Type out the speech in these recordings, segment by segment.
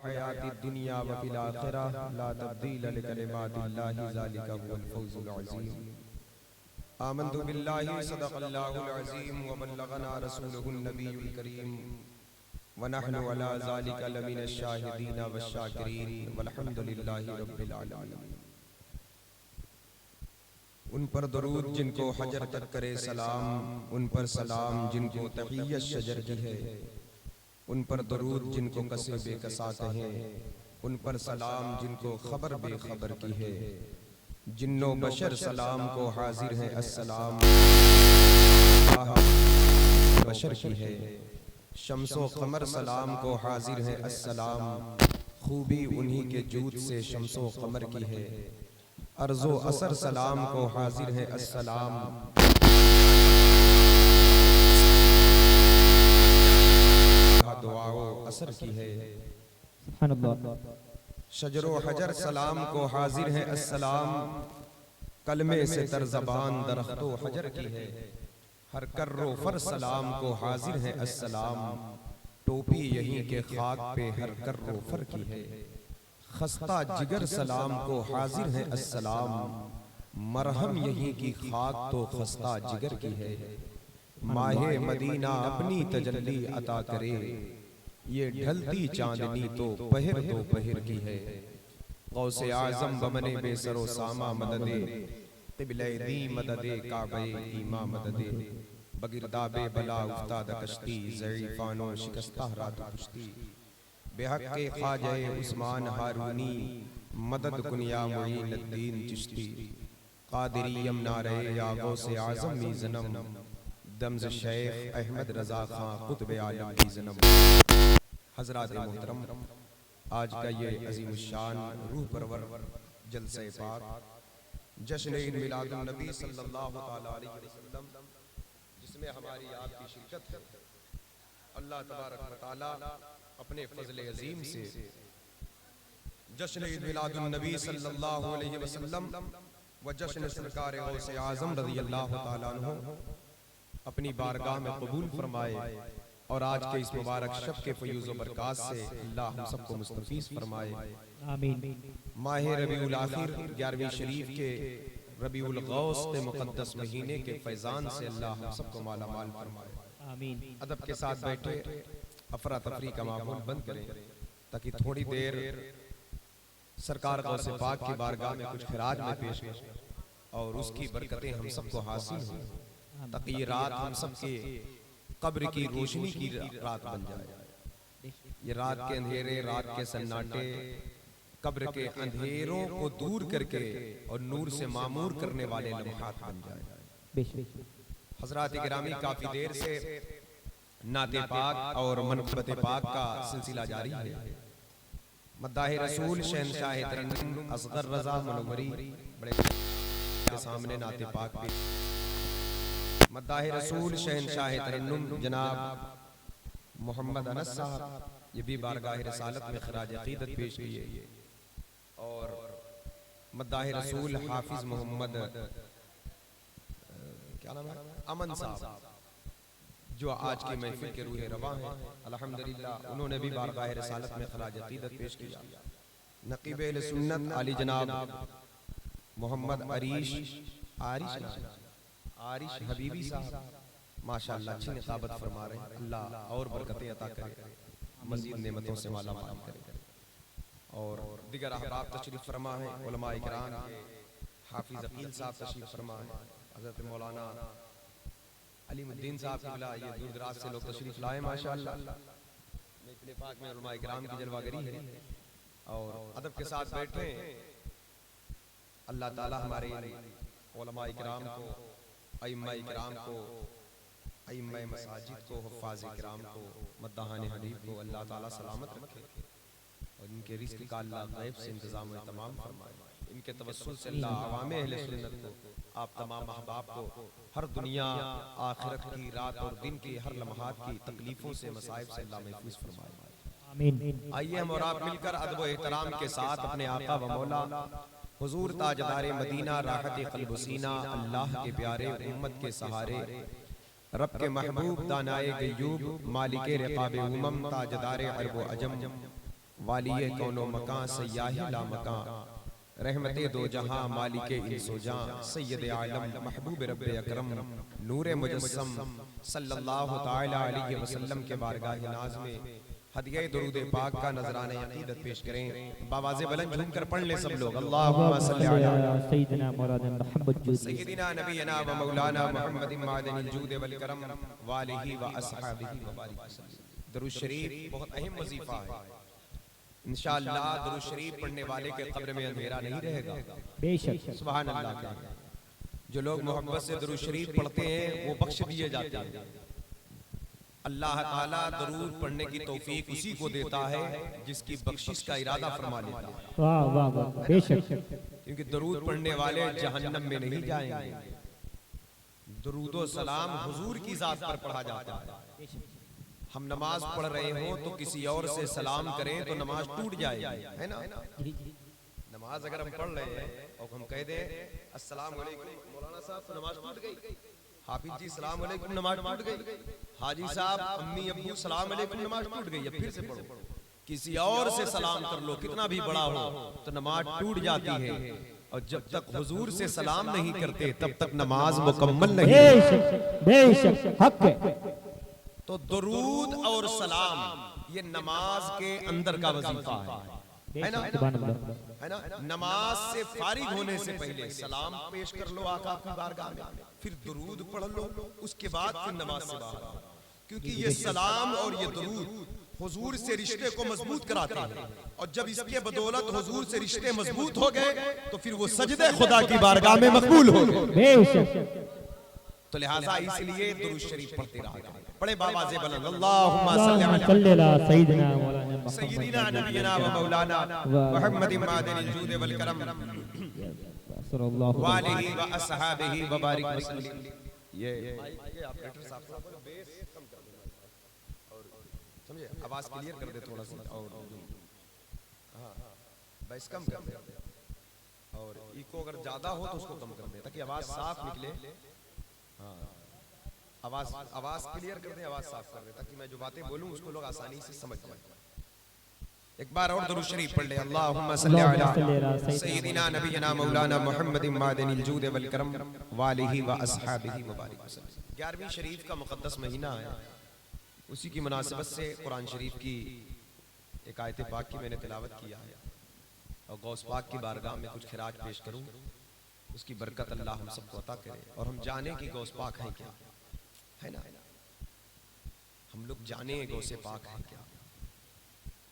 हयातिद दुनिया व फिल आखिरह ला तब्दील लिकलिमातिल्लाहि ज़ालिका हुवल फौज़ुल अज़ीम। आमन्तु बिल्लाहि सदक़ल्लाहुल अज़ीम व बल्लगना रसूलुहुन नबियुल करीम व नहनु अला ज़ालिका लमिनश शाहिदीन वश्शाकिरीन वल्हम्दुलिल्लाहि रब्बिल आलमीन। उन पर दरूद जिनको हजर तक करे सलाम, उन पर सलाम जिनको तहियत शजर की है, उन पर दरूद जिनको कसे बेकसा कहें, उन पर सलाम जिनको खबर बेखबर की है। जिन्नो बशर सलाम को हाजिर है अस्सलाम, बशर की है। शम्सो कमर सलाम को हाजिर है अस्सलाम, खूबी उन्हीं के जूद से शम्सो कमर की है। अर्ज़ो असर सलाम को हाजिर है अस्सलाम, दुआओ असर की है। शजरो हजर सलाम को हाजिर है अस्सलाम, कलमे से तर ज़बान दरख्तो हजर की है। हर कर्रो फर सलाम को हाजिर है अस्सलाम, टोपी यहीं के खाक पे हर कर्रो फर की है। खस्ता जिगर सलाम को हाजिर है अस्सलाम, मरहम यहीं की खाक तो खस्ता जिगर की है। माहे मदीना अपनी तजल्ली अता करे, ये ढलती चांदनी तो पहर दो पहर की है। गौसे आज़म बमने बेसरो सामा मददे, क़िबले दी मददे काबे ईमा मददे। बगिरदाबे बला उफ्ताद कश्ती, ज़ईफ़ानो शिकस्ता रात कुश्ती। बेहक़्क़े ख्वाजे उस्मान हारूनी, मदद कुनिया मुईनुद्दीन चिश्ती। क़ादिरी यमनारे या गौसे आज़म मी ज़नम, दम्ज़ शेख अहमद रज़ा खां क़ुत्ब आलम की ज़नम। हज़रात मोहतरम, आज का ये अज़ीमुश्शान रूह परवर जलसे पाक जश्न ईद मिलादुन नबी सल्लल्लाहु तआला अलैहि वसल्लम, जिसमें हमारी आपकी शिरकत है। अल्लाह तबारक व तआला अपने फज़ल अज़ीम से जश्न ईद मिलादुन नबी सल्लल्लाहु अलैहि वसल्लम व जश्न सरकार गौसे आज़म रज़ियल्लाहु तआला अन्हु अपनी बारगाह में कबूल फरमाए। और आज के इस मुबारक शब के फयूज़ व बरक़ात से अल्लाह हम सबको मुस्तफ़ीज़ फरमाए, आमीन। माह रबीउल आखिर 11वीं शरीफ के रबीउल गौस के मुक़द्दस महीने के फैज़ान से अल्लाह हम सबको माला माल फरमाए, आमीन। अदब के साथ बैठे, अफरा तफरी का माहौल बंद करें ताकि थोड़ी देर सरकार गौसे पाक की बारगाह में कुछ खिराज में पेश करें और उसकी बरकतें हम सबको हासिल हों, ताकि ये रात हम सबके कब्र की रोशनी की रात बन जाए। ये रात के अंधेरे, रात के सन्नाटे, कब्र के अंधेरों को दूर करके और नूर से मामूर करने वाले लम्हात बन जाए। हज़रात गिरामी, काफी देर से नाते पाक और मनक़बत पाक का सिलसिला जारी है। मद्दाह रसूल शहंशाह तरन्नुम असगर रज़ा मुनव्वरी बड़े के सामने नाते पाक पे मद्दाह रसूल शहंशाह तरन्नुम जनाब मोहम्मद अनस साहब, ये भी बारगाह रिसालत में खराज अक़ीदत पेश किए। और मद्दाह रसूल हाफिज मोहम्मद क्या नाम है, अमन साहब, जो आज की महफिल के रूह रवा हैं, अल्हम्दुलिल्लाह, उन्होंने भी बारगाह रिसालत में खराज अक़ीदत पेश किया। नक़ीब अहले सुन्नत आली जनाब मोहम्मद आरिश हबीबी साहब, माशाअल्लाह अच्छी निकाबत फरमा रहे हैं। अल्लाह और बरकतें अता करे, मज़ीद नेमतों से माला माल करे। और दिगर अहबाब तशरीफ़ फरमा है, उलमा इकराम, हाफिज़ अकील साहब तशरीफ़ फरमा है, हज़रत मौलाना अलीमुद्दीन साहब क़िबला, ये दूर दराज से लोग तशरीफ़ लाए माशाअल्लाह। महफ़िल पाक में उलमा इकराम की जलवागरी है। और अदब के साथ बैठे, अल्लाह ताला हमारे उलमा इकराम को, अइम्मा इकराम को, अइम्मा मसाजिद को, हुफ़्फ़ाज़ इकराम को, मद्दाहान हबीब को अल्लाह ताला सलामत रखे और इनके रिज़्क़ का अल्लाह ग़ैब से इंतज़ाम व तमाम फरमाए। इनके तवस्सुल से अल्लाह अवामे अहले सुन्नत को, आप तमाम अहबाब को हर दुनिया आखिरत की, रात और दिन की, हर लम्हात की तकलीफ़ों से, मसाइब से अल्लाह महफूज़ फरमाए, आमीन। आइए हम और आप मिलकर अदब व एहतराम के साथ अपने आका व मौला हुजूर ताजदारे मदीना, राहत क़ल्ब सीना, अल्लाह के प्यारे, उम्मत के सहारे, रब के महबूब, दानाए गयूब, मालिके रिक़ाब उमम, ताजदारे अरब व अजम, वालिए कौनो मकां सयाही ला मकां, रहमते दो जहां मालिके इंसो जां, सैयद आलम महबूब रब्बे अकरम नूरे मुजस्सम सल्लल्लाहु ताला अलैहि वसल्लम के बारगाह नाज में हदिया दुरूद पाक का नजराने अकीदत पेश करें। बावाज़े बुलंद झूम कर पढ़ ले सब लोग। अल्लाहुम्मा सल्ली अला सय्यिदिना मौलाना मोहम्मद जूद सय्यिदिना नबीना व मौलाना मुहम्मद मादनिल जूद वल करम व आलिहि व अस्हाबिहि व बारिक वसल्लम। दुरूद शरीफ बहुत अहम वजीफा है। इंशाअल्लाह दुरूद शरीफ पढ़ने वाले के कब्र में अंधेरा नहीं रहेगा। बेशक सुभान अल्लाह। जो लोग मोहब्बत से दुरूद शरीफ पढ़ते हैं वो बख्श दिए जाते हैं। अल्लाह ताला दरूद पढ़ने की तौफीक उसी को देता है जिसकी बख्शिश का इरादा फरमा लेता है। वाह वाह वाह बेशक। क्योंकि दरूद पढ़ने वाले जहन्नम में नहीं जाएंगे। दरूद व सलाम हुजूर की जात पर पढ़ा जाता है। हम नमाज पढ़ रहे हो तो किसी और से सलाम करें तो नमाज टूट जाएगी, है ना। नमाज अगर हम पढ़ रहे हैं और हम कह दें अस्सलाम वालेकुम मौलाना साहब तो नमाज टूट गई। हाफिज जी सलाम वालेकुम नमाज टूट गई। हाजी साहब अम्मी अब्बू सलाम वालेकुम नमाज टूट गई। अब फिर से पढ़ो। किसी और से सलाम कर लो कितना भी बड़ा हो तो नमाज टूट जाती है। और जब तक हुजूर से सलाम नहीं करते तब तक नमाज मुकम्मल नहीं। बेशक बेशक हक है। तो दरूद और सलाम ये नमाज के अंदर का वजीफा है ना, है ना। नमाज से फारिग होने से पहले सलाम पेश कर लो आका की बारगाह में, फिर दरूद पढ़ लो, उसके बाद फिर नमाज से बाहर आओ। क्योंकि ये सलाम और ये दरूद हुजूर से रिश्ते को मजबूत कराते हैं। और जब इसके बदौलत हुजूर से रिश्ते मजबूत हो गए तो फिर वो सजदे खुदा की बारगाह में मकबूल हो गए। तो लिहाजा इसलिए दुरूद शरीफ पढ़ते रहा करें। पढ़े बाबा से बुलंद अल्लाहुम्मा सल्ली अला सय्यिदिना मौलाना सय्यिदिना नबीना व मौलाना मुहम्मद मादनिल जूद वल करम सल्लल्लाहु व आलिहि व अस्हाबिहि व बारिक वसल्लम। ये ऑपरेटर साहब बेस कम कर दो और समझे आवाज क्लियर कर दे थोड़ा सा। और हां बेस कम कर दे और इको अगर ज्यादा हो तो उसको कम कर दे ताकि आवाज साफ निकले। हाँ आवाज क्लियर कर दे, आवाज साफ कर दे ताकि मैं जो बातें बोलूं उसको लोग आसानी से समझ जाएं। एक बार और दुरूद शरीफ पढ़ ले। अल्लाहुम्मा सल्ली अला सय्यिदिना नबीना मौलाना मुहम्मद मादनिल जूद वल करम व आलिहि व अस्हाबिहि व बारिक वसल्लम। 11वीं शरीफ का मुकद्दस महीना है। उसी की मुनासिबत से कुरान शरीफ की एक आयत पाक की मैंने तिलावत किया है और गौस पाक की बारगाह में कुछ खिराज पेश करूं। उसकी बरकत अल्लाह हम सबको अता करे और हम जाने कि गौस पाक है क्या, है ना। हम लोग जाने गौसे पाक है क्या।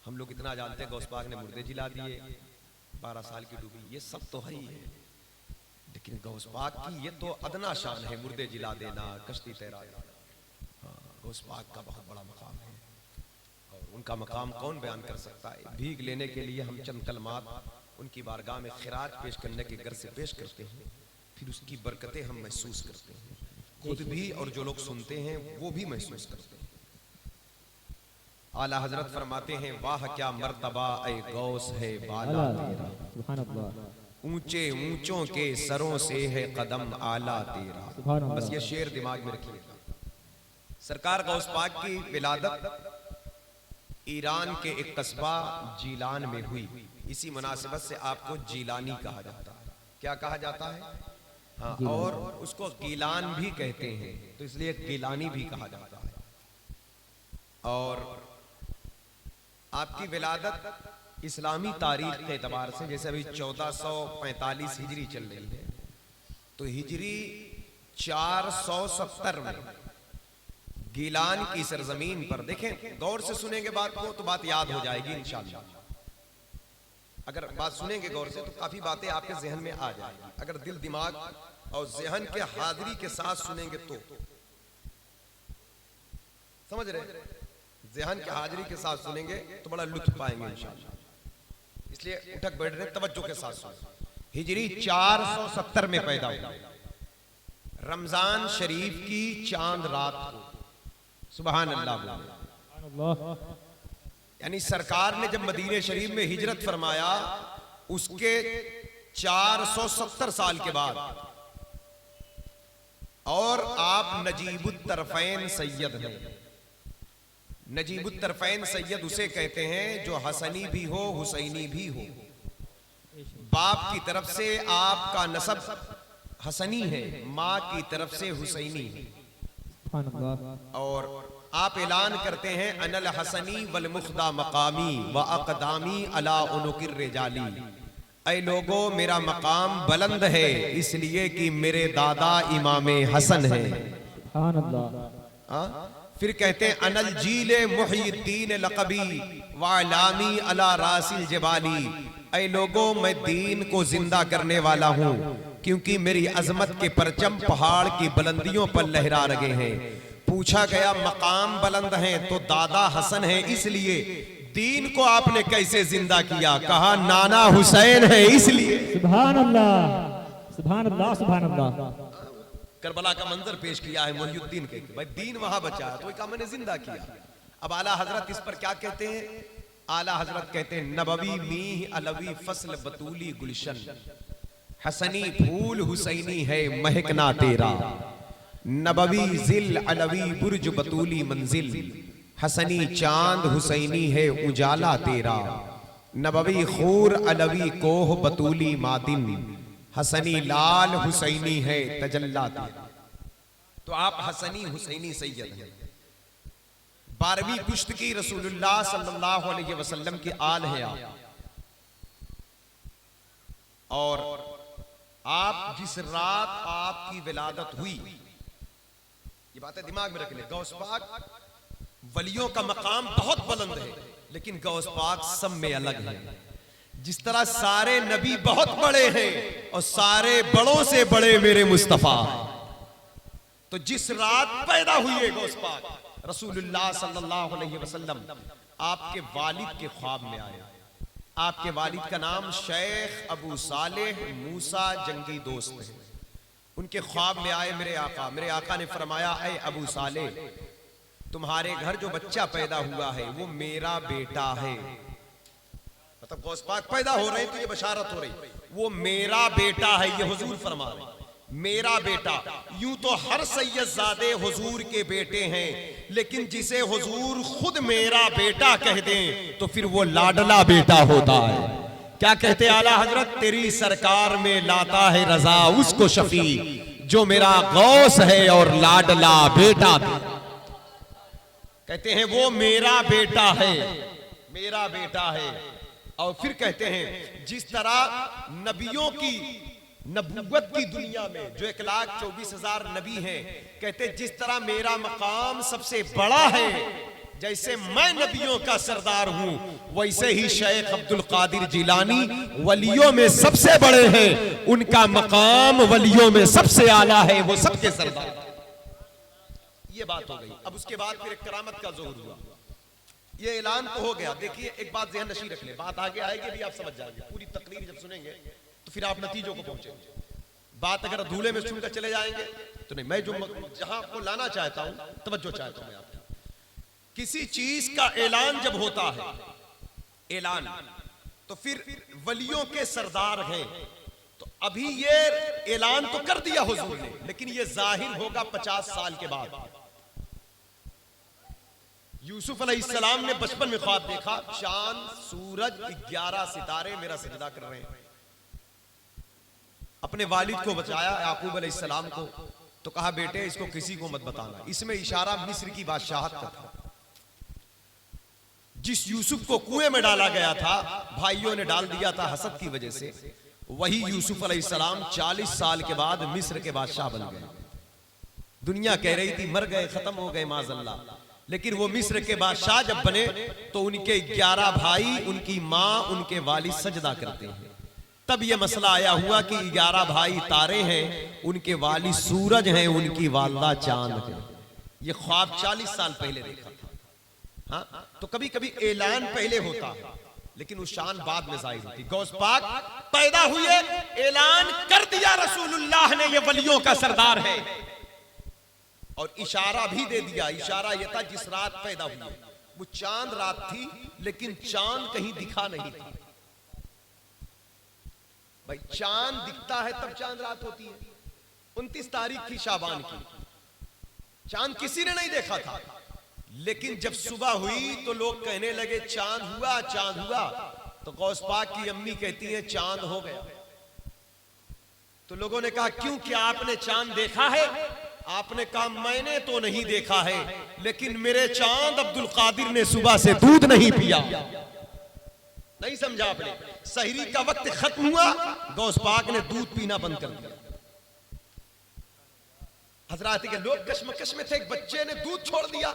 हम लोग इतना जानते हैं गौस पाक ने मुर्दे जिला दिए, 12 साल की डूबी, ये सब तो है ही है। लेकिन गौस पाक की ये तो अदना शान है, मुर्दे जिला देना, कश्ती तैरा देना। हाँ, गौस पाक का बहुत बड़ा मकाम है और उनका मकाम कौन बयान कर सकता है। भीख लेने के लिए हम चंद कलमात उनकी बारगाह में खिराज पेश करने के घर से पेश करते हैं, फिर उसकी बरकतें हम महसूस करते हैं खुद भी और जो लोग सुनते हैं वो भी महसूस करते हैं। आला हजरत फरमाते हैं वाह क्या मर्तबा ए गौस है बाला तेरा, सुभान अल्लाह। ऊंचे ऊंचों के सरों से है कदम आला तेरा। बस ये शेर दिमाग में रखिएगा। सरकार गौस पाक की विलादत ईरान के एक कस्बा जीलान में हुई। इसी मुनासिबत से आपको जीलानी कहा जाता है। क्या कहा जाता है? हाँ, और उसको गीलान भी कहते हैं तो इसलिए गीलानी भी कहा जाता है। और आपकी विलादत इस्लामी तारीख के एतबार से जैसे अभी 1445 हिजरी चल रही है तो हिजरी 470 में गीलान की सरजमीन पर, देखें गौर से सुनेंगे बात को तो बात याद हो जाएगी इंशाअल्लाह। अगर बात सुनेंगे गौर से तो काफी बातें आपके जहन में आ जाएगी। अगर दिल दिमाग और जहन के हाजिरी के साथ सुनेंगे तो समझ रहे, जहन के हाजिरी के साथ सुनेंगे तो बड़ा लुत्फ पाएंगे इंशाअल्लाह। इसलिए उठक बैठ रहे तवज्जो के साथ सुने। हिजरी 470 में पैदा हुआ, रमजान शरीफ की चांद रात को, सुभान अल्लाह। यानी सरकार ने जब मदीने शरीफ में हिजरत फरमाया उसके 470 साल के बाद, और आप नजीबुत तरफैन सैयद हैं। नजीबुत्तरफैन सैयद उसे कहते हैं जो हसनी भी हो हुसैनी भी हो। बाप की तरफ से आपका नसब हसनी है, माँ की तरफ से हुसैनी है। सुभान अल्लाह। और आप ऐलान करते हैं अनल हसनी वल मुख्दा मकामी व अक़दामी अला उनुकिर रिजाली। ऐ लोगो मेरा मकाम बुलंद है इसलिए कि मेरे दादा इमाम हसन है। सुभान अल्लाह। फिर कहते हैं अनल जीले मुहीद्दीन लक़बी व अलामी अला रासिल जबाली। ऐ लोगो मैं दीन को जिंदा करने वाला हूँ क्योंकि मेरी अजमत के परचम पहाड़ की बुलंदियों पर लहरा रहे हैं। पूछा गया मकाम बुलंद है तो दादा हसन है इसलिए, दीन को आपने कैसे जिंदा किया? कहा नाना हुसैन है इसलिए। सुभान अल्लाह, सुभान अल्लाह, सुभान अल्लाह। करबला का मंजर पेश किया है मोहिउद्दीन के, भाई दीन वहां बचा तो कहा मैंने जिंदा किया। अब आला हजरत इस पर क्या कहते हैं? आला हजरत कहते हैं नबवी मीह अलवी फसल बतूली गुलशन, हसनी फूल हुसैनी है महकना तेरा। नबवी जिल अलवी बुर्ज बतूली मंजिल, हसनी चांद हुसैनी है उजाला तेरा। नबवी खूर अलवी कोह बतूली मादिन, हसनी लाल हुसैनी है तजल्ला तेरा। तो आप हसनी हुसैनी सैयद हैं। 12वीं पुश्त की रसूलुल्लाह सल्लल्लाहु अलैहि वसल्लम की आल है आप। और आप जिस रात आपकी विलादत हुई, ये बातें दिमाग में रख ले। गौस पाक वलियों का मकाम बहुत बुलंद है लेकिन गौस पाक सब में अलग है। जिस तरह सारे नबी बहुत बड़े हैं और सारे बड़ों से बड़े मेरे मुस्तफा। तो जिस रात पैदा हुए गौस पाक रसूलुल्लाह सल्लल्लाहु अलैहि वसल्लम, आपके वालिद के ख्वाब में आए। आपके वालिद का नाम शेख अबू सालेह मूसा जंगी दोस्त है। उनके ख्वाब में आए मेरे आका। मेरे आका ने फरमाया ऐ अबू सालेह, तुम्हारे घर जो बच्चा पैदा हुआ है वो मेरा बेटा है। मतलब गौस पाक पैदा हो रहे तो ये बशारत हो रही, वो मेरा बेटा है। ये हुजूर फरमा रहे मेरा बेटा। यूं तो हर सैयदजादे हुजूर के बेटे हैं, लेकिन जिसे हुजूर खुद मेरा बेटा कह दें तो फिर वो लाडला बेटा होता है। क्या कहते आला हजरत? तेरी सरकार में लाता है रजा उसको शफी जो मेरा गौस है और लाडला बेटा। कहते हैं वो मेरा बेटा है, मेरा बेटा है। और फिर कहते हैं जिस तरह नबियों की नबूवत की दुनिया में जो 1,24,000 नबी हैं, कहते जिस तरह मेरा मकाम सबसे बड़ा है, जैसे मैं नबियों का सरदार हूं, वैसे ही शेख अब्दुल कादिर जिलानी वलियों में सबसे बड़े हैं। उनका मकाम वलियों में सबसे आला है, वो सबके सरदार। ये बात हो गई। अब उसके बाद फिर एक करामत का ज़ोहर हुआ। ये ऐलान तो हो गया। देखिए एक बात ज़हन नशीं रख ले, बात आगे आएगी भी आप समझ जाएंगे। पूरी तकरीर जब सुनेंगे तो फिर आप नतीजों को पहुंचेंगे। बात अगर अधूरे में सुनकर चले जाएंगे तो नहीं। मैं जो जहां आपको लाना चाहता हूं, तवज्जो चाहता हूं आपकी। किसी चीज का ऐलान जब होता है, ऐलान, तो फिर वलियों के सरदार हैं। तो अभी ये ऐलान तो कर दिया हुजूर ने, लेकिन ये जाहिर होगा 50 साल के बाद। यूसुफ अलैहिस्सलाम ने बचपन में ख्वाब देखा, चांद सूरज 11 सितारे मेरा सजदा कर रहे हैं। अपने वालिद को बचाया याकूब अलैहिस्सलाम को, तो कहा बेटे इसको किसी को मत बताना। इसमें इशारा मिस्र की बादशाहत का था। जिस यूसुफ को कुएं में डाला गया था, भाइयों ने डाल दिया था हसद की वजह से, वही यूसुफ अलैहिस्सलाम 40 साल के बाद मिस्र के बादशाह बन गए। दुनिया कह रही थी मर गए, खत्म हो गए माज़अल्लाह, लेकिन वो मिस्र के बादशाह जब बने तो उनके 11 भाई, उनकी मां, उनके वालिद सजदा करते हैं। तब ये मसला आया हुआ कि 11 भाई तारे हैं, उनके वालिद सूरज हैं, उनकी वालदा चांद है। ये ख्वाब 40 साल पहले देखा था। हाँ, तो कभी कभी ऐलान पहले होता है लेकिन उस शान बाद में जाहिर होती। गौस पाक पैदा हुए, ऐलान कर दिया रसूलुल्लाह ने ये वलियों का सरदार है, और इशारा भी दे दिया। इशारा यह था जिस रात पैदा हुए वो चांद रात थी, लेकिन चांद कहीं दिखा नहीं था। भाई चांद दिखता है तब चांद रात होती है। 29 तारीख थी शाबान की, चांद किसी ने नहीं देखा था, लेकिन जब सुबह हुई तो लोग कहने लगे चांद हुआ, चांद हुआ। तो गौस पाक की अम्मी कहती है चांद हो गया। तो लोगों ने कहा क्यों, क्या आपने चांद देखा है? आपने कहा मैंने तो नहीं देखा है, लेकिन मेरे चांद अब्दुल कादिर ने सुबह से दूध नहीं पिया। नहीं समझा आपने? सहरी का वक्त खत्म हुआ, गौस पाक ने दूध पीना बंद कर दिया। हजरात के लोग कश्मकश में थे, एक बच्चे ने दूध छोड़ दिया,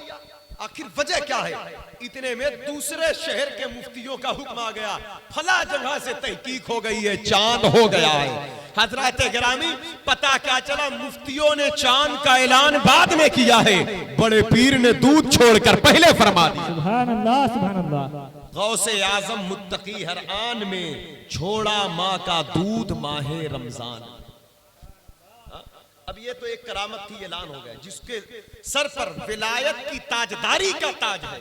आखिर वजह क्या है? इतने में दूसरे शहर के मुफ्तियों का हुक्म आ गया, फला जगह से तहकीक हो गई है, चांद हो गया है। हजरात गिरामी, पता क्या चला? मुफ्तियों ने चांद का ऐलान बाद में किया है, बड़े पीर ने दूध छोड़कर पहले फरमा दिया। सुभान अल्लाह, सुभान अल्लाह। गौसे आजम मुत्तकी हर आन में छोड़ा माँ का दूध माहे रमजान। अब ये तो एक करामत थी, ऐलान हो गया। जिसके सर पर विलायत की ताजदारी का ताज है,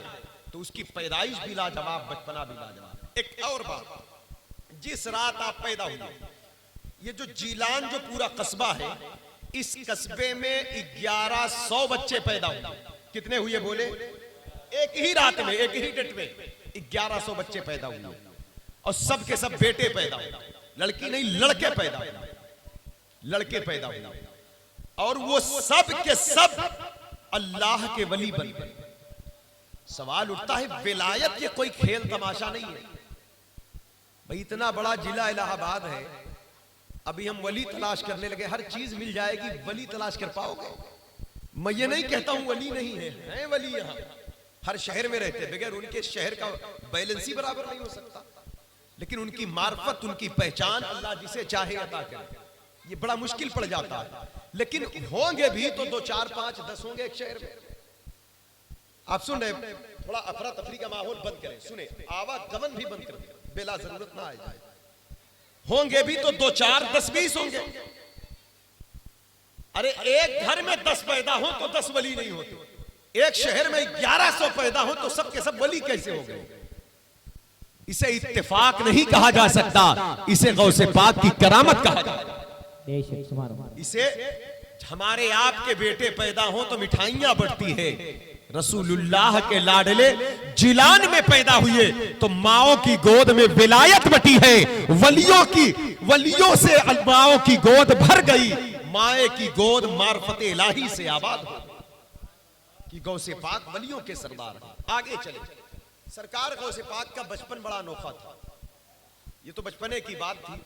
तो उसकी पैदाइश भी लाजवाब, बचपना भी लाजवाब। एक और बात, जिस रात आप पैदा हुए, ये जो जीलान जो पूरा कस्बा है, इस कस्बे में 1100 बच्चे पैदा हुए। कितने हुए बोले? एक ही रात में, एक ही डेट में 1100 बच्चे पैदा हुए, और सब के सब बेटे पैदा हुए। लड़की नहीं, लड़के पैदा हुए, लड़के पैदा हुए, और वो सब के सब अल्लाह के वली बन गए। सवाल उठता है, विलायत ये कोई खेल तमाशा नहीं है भाई। इतना बड़ा जिला इलाहाबाद है, अभी हम वली तलाश करने लगे, हर चीज मिल जाएगी, वली तलाश कर पाओगे? मैं ये नहीं कहता हूं वली नहीं है, हैं वली। यहां हर शहर में रहते, बगैर उनके शहर का बैलेंस ही बराबर नहीं हो सकता, लेकिन उनकी मार्फत, उनकी पहचान अल्लाह जिसे चाहे अता करे। ये बड़ा मुश्किल पड़ जाता है, लेकिन होंगे भी तो 2 4 5 10 होंगे एक शहर में। आप सुन रहे, थोड़ा अफरा तफरी का माहौल बंद करें, सुने, आवागमन भी बंद करें, बेला जरूरत ना आ जाए। होंगे भी तो 2 4 10 20 होंगे। अरे एक घर में 10 पैदा हो तो 10 वली नहीं होते, एक शहर में 1100 पैदा हो तो सब के सब वली कैसे हो गए? इसे इत्तेफाक नहीं कहा जा सकता, इसे गौसे पाक की करामत कहा जाता। इसे हमारे आपके बेटे पैदा हो तो मिठाइयां बढ़ती है, रसूलुल्लाह के लाडले जिलान में पैदा हुए तो माओ की गोद में विलायत बटी है। वलियों से माओ की गोद भर गई, माए की गोद मार्फत इलाही से आबाद हो। कि गौसे पाक वलियों के सरदार हैं। आगे चले, सरकार गौसे पाक का बचपन बड़ा अनोखा था। ये तो बचपने की बात थी।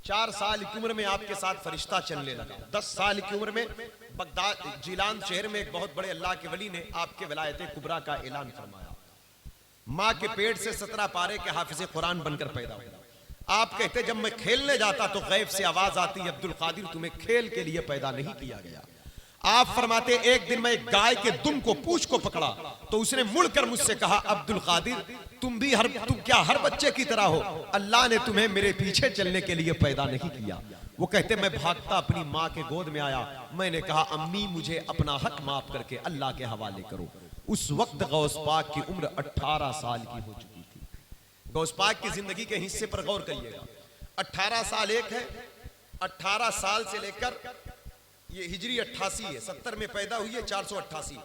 4 साल की उम्र में आपके साथ फरिश्ता चलने लगा। 10 साल की उम्र में बगदाद जीलान शहर में एक बहुत बड़े अल्लाह के वली ने आपके विलायत कुबरा का ऐलान फरमाया। माँ के पेट से 17 पारे के हाफिज़े कुरान बनकर पैदा हुआ। आप कहते जब मैं खेलने जाता तो गैब से आवाज आती, अब्दुल कादिर तुम्हें खेल के लिए पैदा नहीं किया गया। आप फरमाते एक दिन मैं एक गाय के दुम को पूंछ को पकड़ा तो उसने मुड़कर मुझसे कहा, अब्दुल कादिर तुम क्या हर बच्चे की तरह हो? अल्लाह ने तुम्हें मेरे पीछे चलने के लिए पैदा नहीं किया। वो कहते मैं भागता अपनी माँ के गोद में आया, मैंने कहा अम्मी मुझे अपना हक माफ करके अल्लाह के हवाले करो। उस वक्त गौस पाक की उम्र 18 साल की हो चुकी थी। गौस पाक की जिंदगी के हिस्से पर गौर करिएगा। 18 साल एक है, 18 साल से लेकर ये हिजरी 88 है, 70 में पैदा हुई है, 488।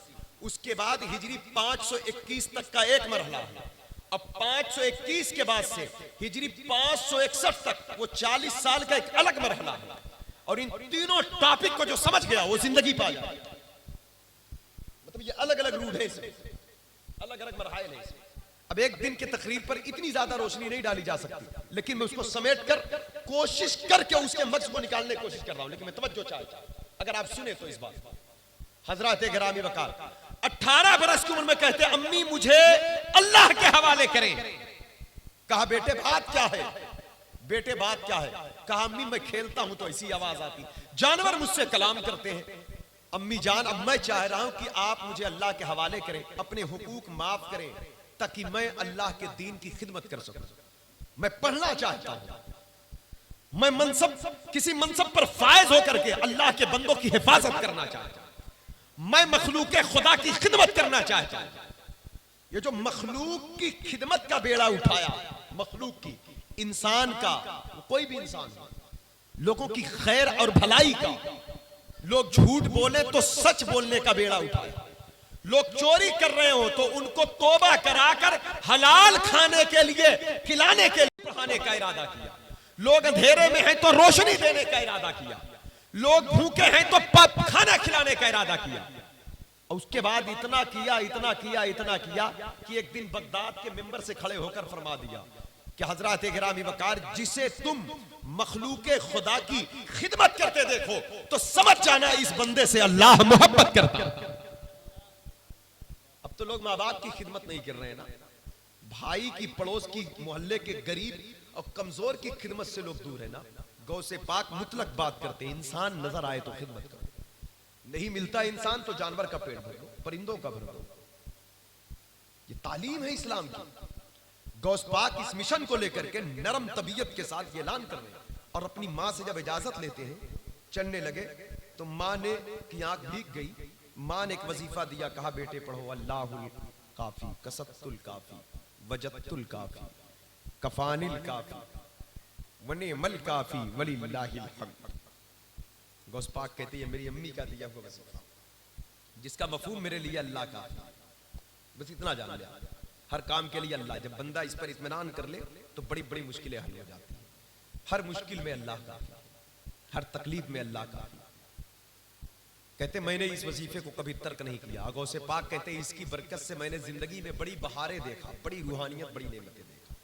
उसके बाद हिजरी 521 तक का एक मरहला है। अब 521 के बाद से हिजरी 561 तक वो 40 साल का एक अलग मरहला है। और इन तीनों टॉपिक को जो समझ गया वो जिंदगी पा जाए। मतलब ये अलग अलग रूट है, इसमें अलग अलग मरहले हैं इसमें। अब एक दिन के तकरीर पर इतनी ज्यादा रोशनी नहीं डाली जा सकती, लेकिन मैं उसको समेट कर कोशिश करके उसके मक्सद को निकालने की कोशिश कर रहा हूं। लेकिन मैं तवज्जो चाहता हूं अगर आप सुने तो इस बात। हजरत गिरामी वकार 18 बरस की उम्र में कहते अम्मी मुझे अल्लाह के हवाले करें। कहा बेटे बात क्या है? बेटे बात क्या है? कहा अम्मी मैं खेलता हूं तो ऐसी आवाज आती, जानवर मुझसे कलाम करते हैं। अम्मी जान अब मैं चाह रहा हूं कि आप मुझे अल्लाह के हवाले करें, अपने हुकूक माफ करें ताकि मैं अल्लाह के दीन की खिदमत कर सकूं। मैं पढ़ना चाहता हूं, मैं किसी मनसब पर फायज होकर के अल्लाह के बंदों की हिफाजत करना चाहता हूं। मैं मखलूक खुदा की खिदमत करना चाहता हूं। ये जो मखलूक की खिदमत का बेड़ा उठाया, मखलूक की, इंसान का, कोई भी इंसान, लोगों की खैर और भलाई का, लोग झूठ बोले तो सच बोलने का बेड़ा उठाया, लोग चोरी कर रहे हो तो उनको तौबा कराकर हलाल खाने के लिए, खिलाने के लिए पढ़ाने का इरादा किया। लोग अंधेरे में हैं तो रोशनी देने का इरादा किया। लोग भूखे हैं तो खाना खिलाने का इरादा किया। और उसके बाद इतना किया कि एक दिन बगदाद के मिंबर से खड़े होकर फरमा दिया कि हजरत गिरामी वकार, जिसे तुम मखलूके खुदा की खिदमत करते देखो तो समझ जाना इस बंदे से अल्लाह मोहब्बत करता है। अब तो लोग माँ बाप की खिदमत नहीं कर रहे हैं ना, भाई की, पड़ोस की, मोहल्ले के गरीब और कमजोर की खिदमत से लोग दूर है ना। गौ से पाक मुतलक बात करते हैं, इंसान नजर आए तो खिदमत करो, नहीं मिलता इंसान तो जानवर का पेट भर दो, परिंदों का भर दो। ये तालीम है इस्लाम की। गौस पाक इस मिशन को लेकर के नरम तबीयत के साथ ये ऐलान कर रहे हैं। और अपनी माँ से जब इजाजत लेते हैं, चलने लगे तो माँ ने की आंख भीग गई। माँ ने एक वजीफा दिया, कहा बेटे पढ़ो अल्लाहुल काफी, कसत्तुल काफी, वजत्तुल काफी, कफानिल काफी, वनेमल काफी, वलिल्लाहिल हम्द। गौस पाक कहते हैं मेरी अम्मी का दिया हुआ वजीफा, जिसका मफहूम मेरे लिए अल्लाह का, बस इतना जान लिया, हर काम के लिए अल्लाह। जब बंदा इस पर इत्मीनान कर ले तो बड़ी बड़ी मुश्किलें हल हो जाती हैं। हर मुश्किल में अल्लाह का, हर तकलीफ में अल्लाह का। कहते मैंने इस वजीफे को कभी तर्क नहीं किया। गौसे पाक कहते इसकी बरकत से मैंने जिंदगी में बड़ी बहारें देखा, बड़ी रूहानियत, बड़ी नेमतें देखा।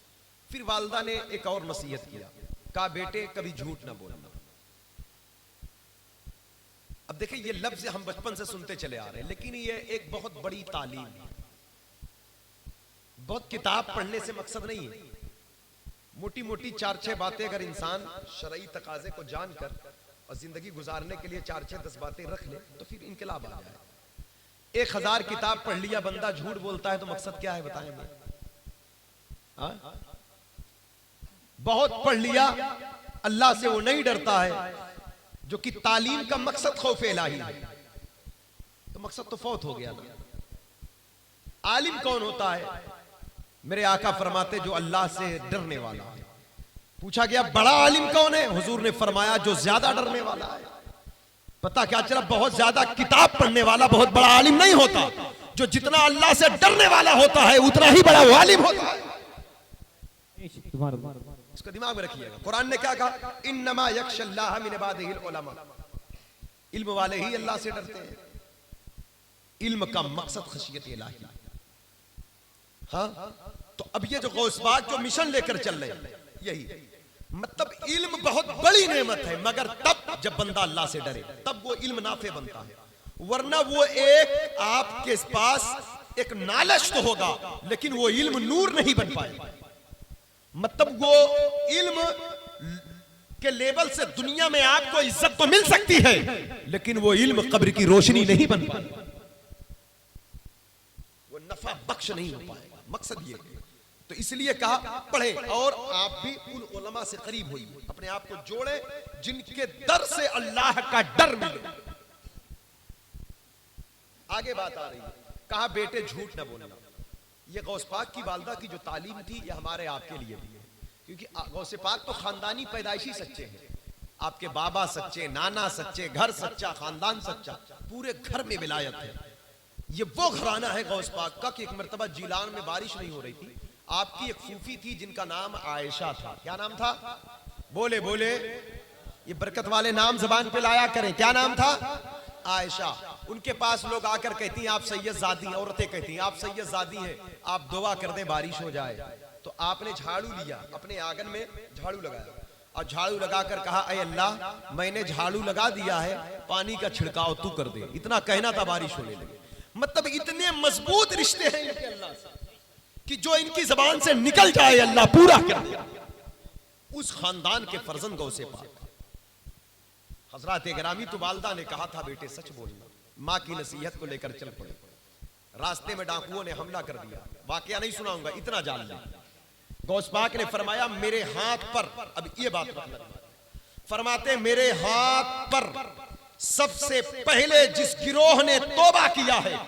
फिर वालदा ने एक और नसीहत किया, कहा बेटे कभी झूठ ना बोलना। अब देखिए ये लफ्ज हम बचपन से सुनते चले आ रहे हैं, लेकिन ये एक बहुत बड़ी तालीम है। बहुत किताब पढ़ने से मकसद नहीं है। मोटी मोटी 4-6 बातें अगर इंसान शरई तकाजे को जानकर और जिंदगी गुजारने के लिए 4-6-10 बातें रख ले तो फिर इनकलाब आ जाए। 1000 किताब पढ़ लिया बंदा झूठ बोलता है तो मकसद क्या है बताएं मुझे? बहुत पढ़ लिया अल्लाह से वो नहीं डरता है, जो कि तालीम का मकसद खौफ इलाही है, तो मकसद तो फौत हो गया ना। आलिम कौन होता है? मेरे आका फरमाते जो अल्लाह से डरने वाला है। पूछा गया बड़ा आलिम कौन है? हुजूर ने फरमाया जो ज्यादा डरने वाला है। पता क्या चला? बहुत ज्यादा किताब पढ़ने वाला बहुत बड़ा आलिम नहीं होता, जो जितना अल्लाह से डरने वाला होता है उतना ही बड़ा वो आलिम होता है। इसको दिमाग में रखिएगा। कुरान ने क्या कहा? इन्नमा यख्शल्लाह मिन इबादिहिल उलमा, इल्म वाले ही अल्लाह से डरते हैं। इल्म का मकसद खशियत इलाही। हाँ, तो अब ये जो गौस पाक जो मिशन लेकर चल रहे हैं, यही मतलब इल्म बहुत बड़ी नेमत है, मगर तब जब बंदा अल्लाह से डरे तब वो इल्म नाफे बनता है। वरना वो एक आपके पास एक नालश तो होगा, लेकिन वो इल्म नूर नहीं बन पाएगा। मतलब वो इल्म के लेवल से दुनिया में आपको इज्जत तो मिल सकती है, लेकिन वो इल्म कब्र की रोशनी नहीं बन पाएगा, वो नफा बख्श नहीं हो पाएगा। मकसद ये है। तो इसलिए कहा पढ़े और आप भी उन उलमा से करीब होइए, अपने आप को जोड़े जिनके दर से अल्लाह का डर मिले। आगे बात आ रही है, कहा बेटे झूठ न बोलना। ये गौस पाक की वालदा की जो तालीम थी ये हमारे आपके लिए भी है, क्योंकि गौस पाक तो खानदानी पैदाइशी सच्चे हैं। आपके बाबा सच्चे, नाना सच्चे, घर सच्चा, खानदान सच्चा, पूरे घर में विलायत है। ये वो घराना है गौस पाक का कि एक मर्तबा जीलान में बारिश नहीं हो रही थी। आपकी एक सूफी थी जिनका नाम आयशा था। क्या नाम था? बोले बोले, ये बरकत वाले नाम जबान पे लाया करें। क्या नाम था? आयशा। उनके पास लोग आकर कहती हैं आप सैयद ज़ादी, औरतें कहती हैं आप सैयद ज़ादी हैं, आप दुआ कर दे बारिश हो जाए। तो आपने झाड़ू लिया, अपने आंगन में झाड़ू लगाया और झाड़ू लगाकर कहा अय अल्लाह मैंने झाड़ू लगा दिया है, पानी का छिड़काव तू कर दे। इतना कहना था, बारिश होने लगी। मतलब इतने मजबूत रिश्ते हैं इनके अल्लाह से कि जो इनकी जबान से निकल जाए अल्लाह पूरा कर दे। उस खानदान के फर्जंद गौसे पाक हजरत गिरामी तो वालदा ने कहा था बेटे सच बोलना। माँ की नसीहत को लेकर चल पड़े। रास्ते में डाकुओं ने हमला कर दिया। वाकया नहीं सुनाऊंगा, इतना जान लें। गौस पाक ने फरमाया मेरे हाथ पर, अब ये बात रखना, फरमाते मेरे हाथ पर सबसे पहले जिस गिरोह ने तौबा किया है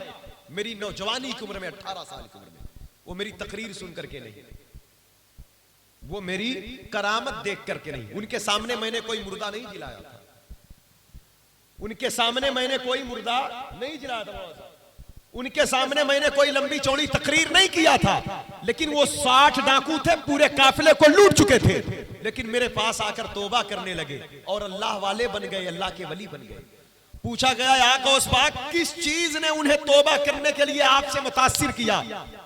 मेरी नौजवानी की उम्र में, 18 साल की उम्र में, वो मेरी तकरीर सुन करके नहीं, वो मेरी करामत देख करके नहीं। उनके सामने मैंने कोई मुर्दा नहीं जिलाया था, उनके सामने मैंने कोई मुर्दा नहीं जिलाया था। उनके सामने मैंने कोई लंबी चौड़ी तकरीर नहीं किया था, लेकिन वो 60 डाकू थे, पूरे काफिले को लूट चुके थे, लेकिन मेरे पास आकर तौबा करने लगे और अल्लाह वाले बन गए, अल्लाह के वली बन गए। पूछा गया या गौस पाक, किस चीज ने उन्हें तौबा करने के लिए आपसे मुतासिर किया?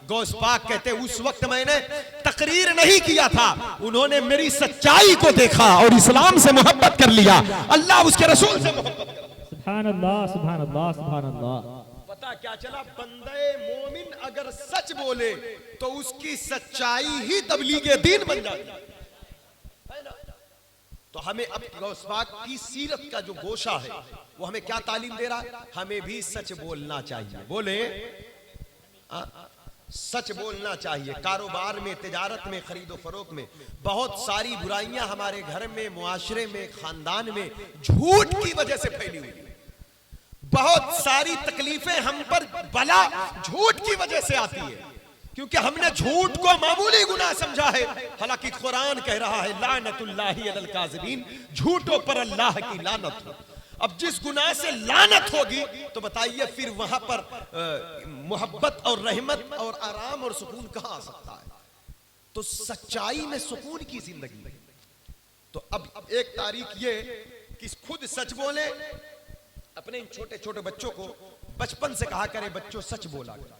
गौस पाक कहते, उस वक्त मैंने तकरीर नहीं किया था, उन्होंने मेरी सच्चाई को देखा और इस्लाम से मोहब्बत कर लिया, अल्लाह उसके रसूल से मोहब्बत कर लिया। सुभान अल्लाह, सुभान अल्लाह, सुभान अल्लाह। पता क्या चला? बंदे मोमिन अगर सच बोले तो उसकी सच्चाई ही तबलीगे दीन बन जाती है ना? तो हमें अब गौस पाक की सीरत का जो गोशा है वो हमें क्या तालीम दे रहा है? हमें भी सच बोलना चाहिए। बोले सच बोलना चाहिए। कारोबार में, तिजारत में, खरीदो फरोख्त में बहुत सारी बुराइयां हमारे घर में, मुआशरे में, खानदान में झूठ की वजह से फैली हुई है। बहुत सारी तकलीफें हम पर बला झूठ की वजह से आती है, क्योंकि हमने झूठ को मामूली गुनाह समझा है। हालांकि कुरान कह रहा है लानतुल्लाहि अलल काज़िबीन, झूठों पर अल्लाह की लानत हो। अब जिस गुनाह से लानत होगी तो बताइए फिर वहां पर मोहब्बत और रहमत और आराम और सुकून कहां आ सकता है? तो सच्चाई में सुकून की जिंदगी। तो अब एक तारीख ये कि खुद सच बोले। अपने इन छोटे छोटे बच्चों को बचपन से कहा करे, बच्चों सच बोला करो।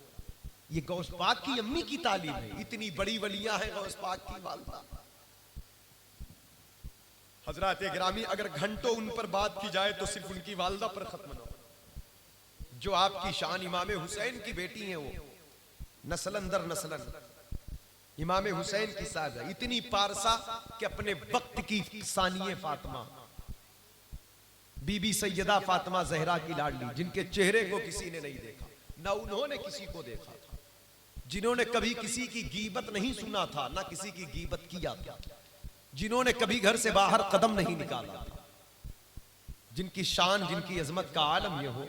ये गौस पाक की अम्मी की तालीम है। इतनी बड़ी वलिया है गौस पाक की वालदा हजरत गिरामी। अगर घंटों उन पर बात की जाए तो सिर्फ उनकी वालदा पर खत्म न हो, जो आपकी शान इमाम हुसैन की बेटी है, वो नस्लन दर नस्लन इमाम हुसैन की साद है। इतनी पारसा कि अपने वक्त की सानिए फातिमा, बीबी सैयदा फातिमा जहरा की लाडली, जिनके चेहरे को किसी ने नहीं देखा, ना उन्होंने किसी को देखा था, जिन्होंने कभी किसी की गीबत नहीं सुना था, ना किसी की गीबत किया था, जिन्होंने कभी घर से बाहर कदम नहीं निकाला था, जिनकी शान, जिनकी अजमत का आलम यह हो,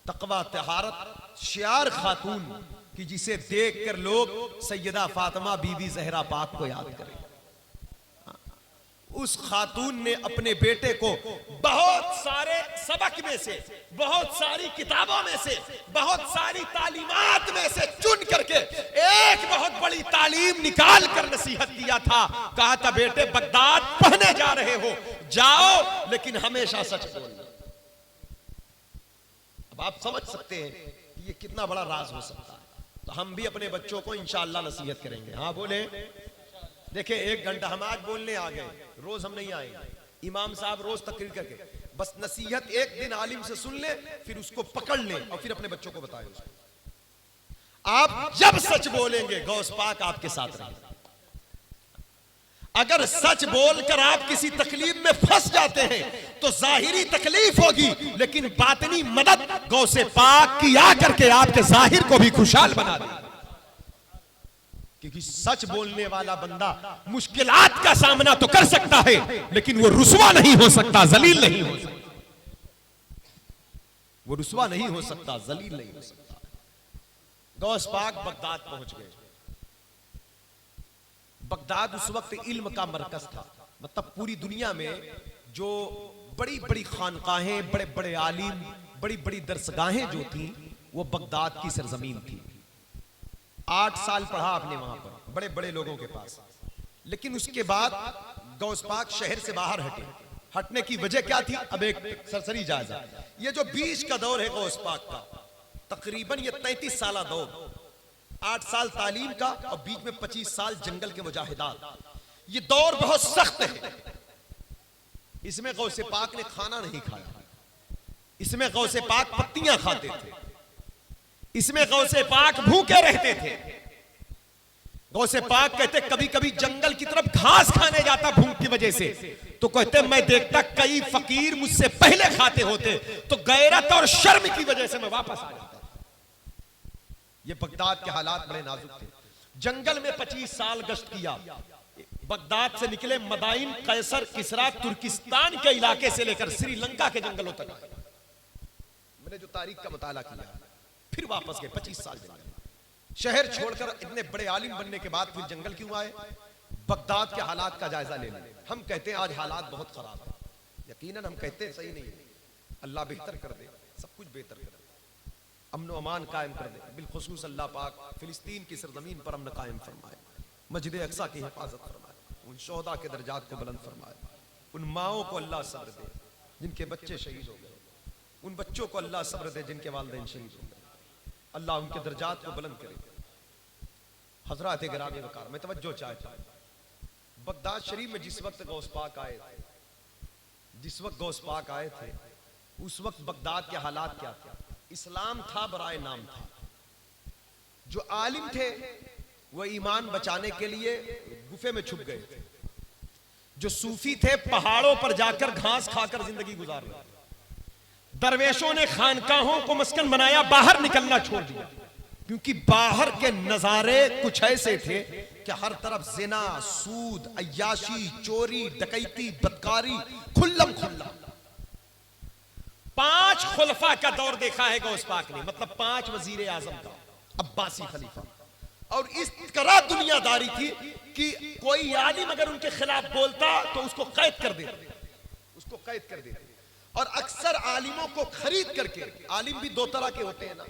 तकवा तहारत शियार खातून कि जिसे देखकर लोग सैयदा फातिमा बीबी जहरा पाक को याद करें। उस खातून ने अपने बेटे को बहुत सारे सबक में से, बहुत सारी किताबों में से, बहुत सारी तालीमात में से चुन करके एक बहुत बड़ी तालीम निकाल कर नसीहत किया था। कहा था, बेटे बगदाद पढ़ने जा रहे हो, जाओ, लेकिन हमेशा सच बोलना। अब आप समझ सकते हैं कि ये कितना बड़ा राज हो सकता है। तो हम भी अपने बच्चों को इंशाअल्लाह नसीहत करेंगे। हाँ बोले। देखिए 1 घंटा हम आज बोलने आ गए, रोज हम नहीं आएंगे। इमाम साहब रोज तकरीर करके बस नसीहत एक दिन आलिम से सुन ले, फिर उसको पकड़ ले और फिर अपने बच्चों को बताए उसको। आप जब सच बोलेंगे गौस पाक आपके साथ रहेगा। अगर सच बोलकर आप किसी तकलीफ में फंस जाते हैं तो जाहिरी तकलीफ होगी, लेकिन बातिनी मदद गौसे पाक की आकर के आपके जाहिर को भी खुशहाल बना देगी। क्योंकि सच बोलने वाला बंदा मुश्किलात का सामना तो कर सकता है, लेकिन वो रुसवा नहीं हो सकता, जलील नहीं हो सकता। वो रुसवा नहीं हो सकता, जलील नहीं हो सकता। गौस पाक बगदाद पहुंच गए। बगदाद उस वक्त इल्म का मरकज था। मतलब पूरी दुनिया में जो बड़ी बड़ी खानकाहें, बड़े बड़े आलिम, बड़ी बड़ी दरसगाहें जो थी, वो बगदाद की सरजमीन थी। 8 साल पढ़ा आपने वहां पर, बड़े बड़े लोगों के पास। लेकिन उसके बाद गौस पाक शहर से बाहर हटे। हटने की वजह क्या थी? अब एक सरसरी जायजा। ये जो 20 का दौर है गौस पाक का, तकरीबन ये 33 साल दौर, 8 साल तालीम का और बीच में 25 साल जंगल के मुजाहिदात। ये दौर बहुत सख्त है। इसमें गौसे पाक ने खाना नहीं खाया, इसमें गौसे पाक पत्तियां खाते थे, इसमें गौसे पाक भूखे रहते थे। गौसे पाक कहते कभी कभी जंगल की तरफ घास खाने जाता भूख की वजह से, तो कहते मैं देखता कई फकीर मुझसे पहले खाते होते, तो गैरत और शर्म की वजह से मैं वापस आ जाता। ये बगदाद के हालात बड़े नाजुक थे। जंगल में 25 साल गश्त किया। बगदाद से निकले मदाइन, कैसर, किसरा, तुर्किस्तान के इलाके से लेकर श्रीलंका के जंगलों तक आए। मैंने जो तारीख का मुताला किया, फिर वापस गए 25 साल जंगल। शहर छोड़कर इतने बड़े आलिम बनने के बाद फिर जंगल क्यों आए? बगदाद के हालात का जायजा ले लें। हम कहते हैं आज हालात बहुत खराब है, यकीनन हम कहते हैं सही नहीं है। अल्लाह बेहतर कर दे, सब कुछ बेहतर कर दे। अमन व अमान कायम कर दे। बिलखुसूस अल्लाह पाक फिलिस्तीन की सरजमीन पर अमन कायम फरमाए, मस्जिद अक्सा की हिफाजत फरमाए, उन शोहदा के दर्जात को बुलंद फरमाए, उन माओं को अल्लाह सब्र दे जिनके बच्चे शहीद हो गए, उन बच्चों को अल्लाह सब्र दे जिनके वालिदैन शहीद हो गए, अल्लाह उनके दर्जात को बुलंद करे। हजरात गिरामी वकार, मैं तवज्जो चाहता हूं, बगदाद शरीफ में जिस वक्त गौस पाक आए थे, जिस वक्त गौस पाक आए थे, उस वक्त बगदाद के हालात क्या थे? इस्लाम था बराए नाम था। जो आलिम थे वह ईमान बचाने के लिए गुफे में छुप गए थे। जो सूफी थे पहाड़ों पर जाकर घास खाकर जिंदगी गुजार रहे थे। दरवेशों ने खानकाहों को मस्कन बनाया, बाहर निकलना छोड़ दिया, क्योंकि बाहर के नजारे कुछ ऐसे थे कि हर तरफ जिना, सूद, अय्याशी, चोरी, डकैती, बदकारी खुल्लम खुल्ला। 5 खुलफा का दौर देखा है गौस पाक ने, मतलब 5 वजीर आजम का, अब्बासी खलीफा। और इस तरह दुनियादारी थी कि कोई आलिम अगर उनके खिलाफ बोलता तो उसको कैद कर देते, उसको कैद कर देते। और अक्सर आलिमों को खरीद करके, आलिम भी 2 तरह के होते हैं ना,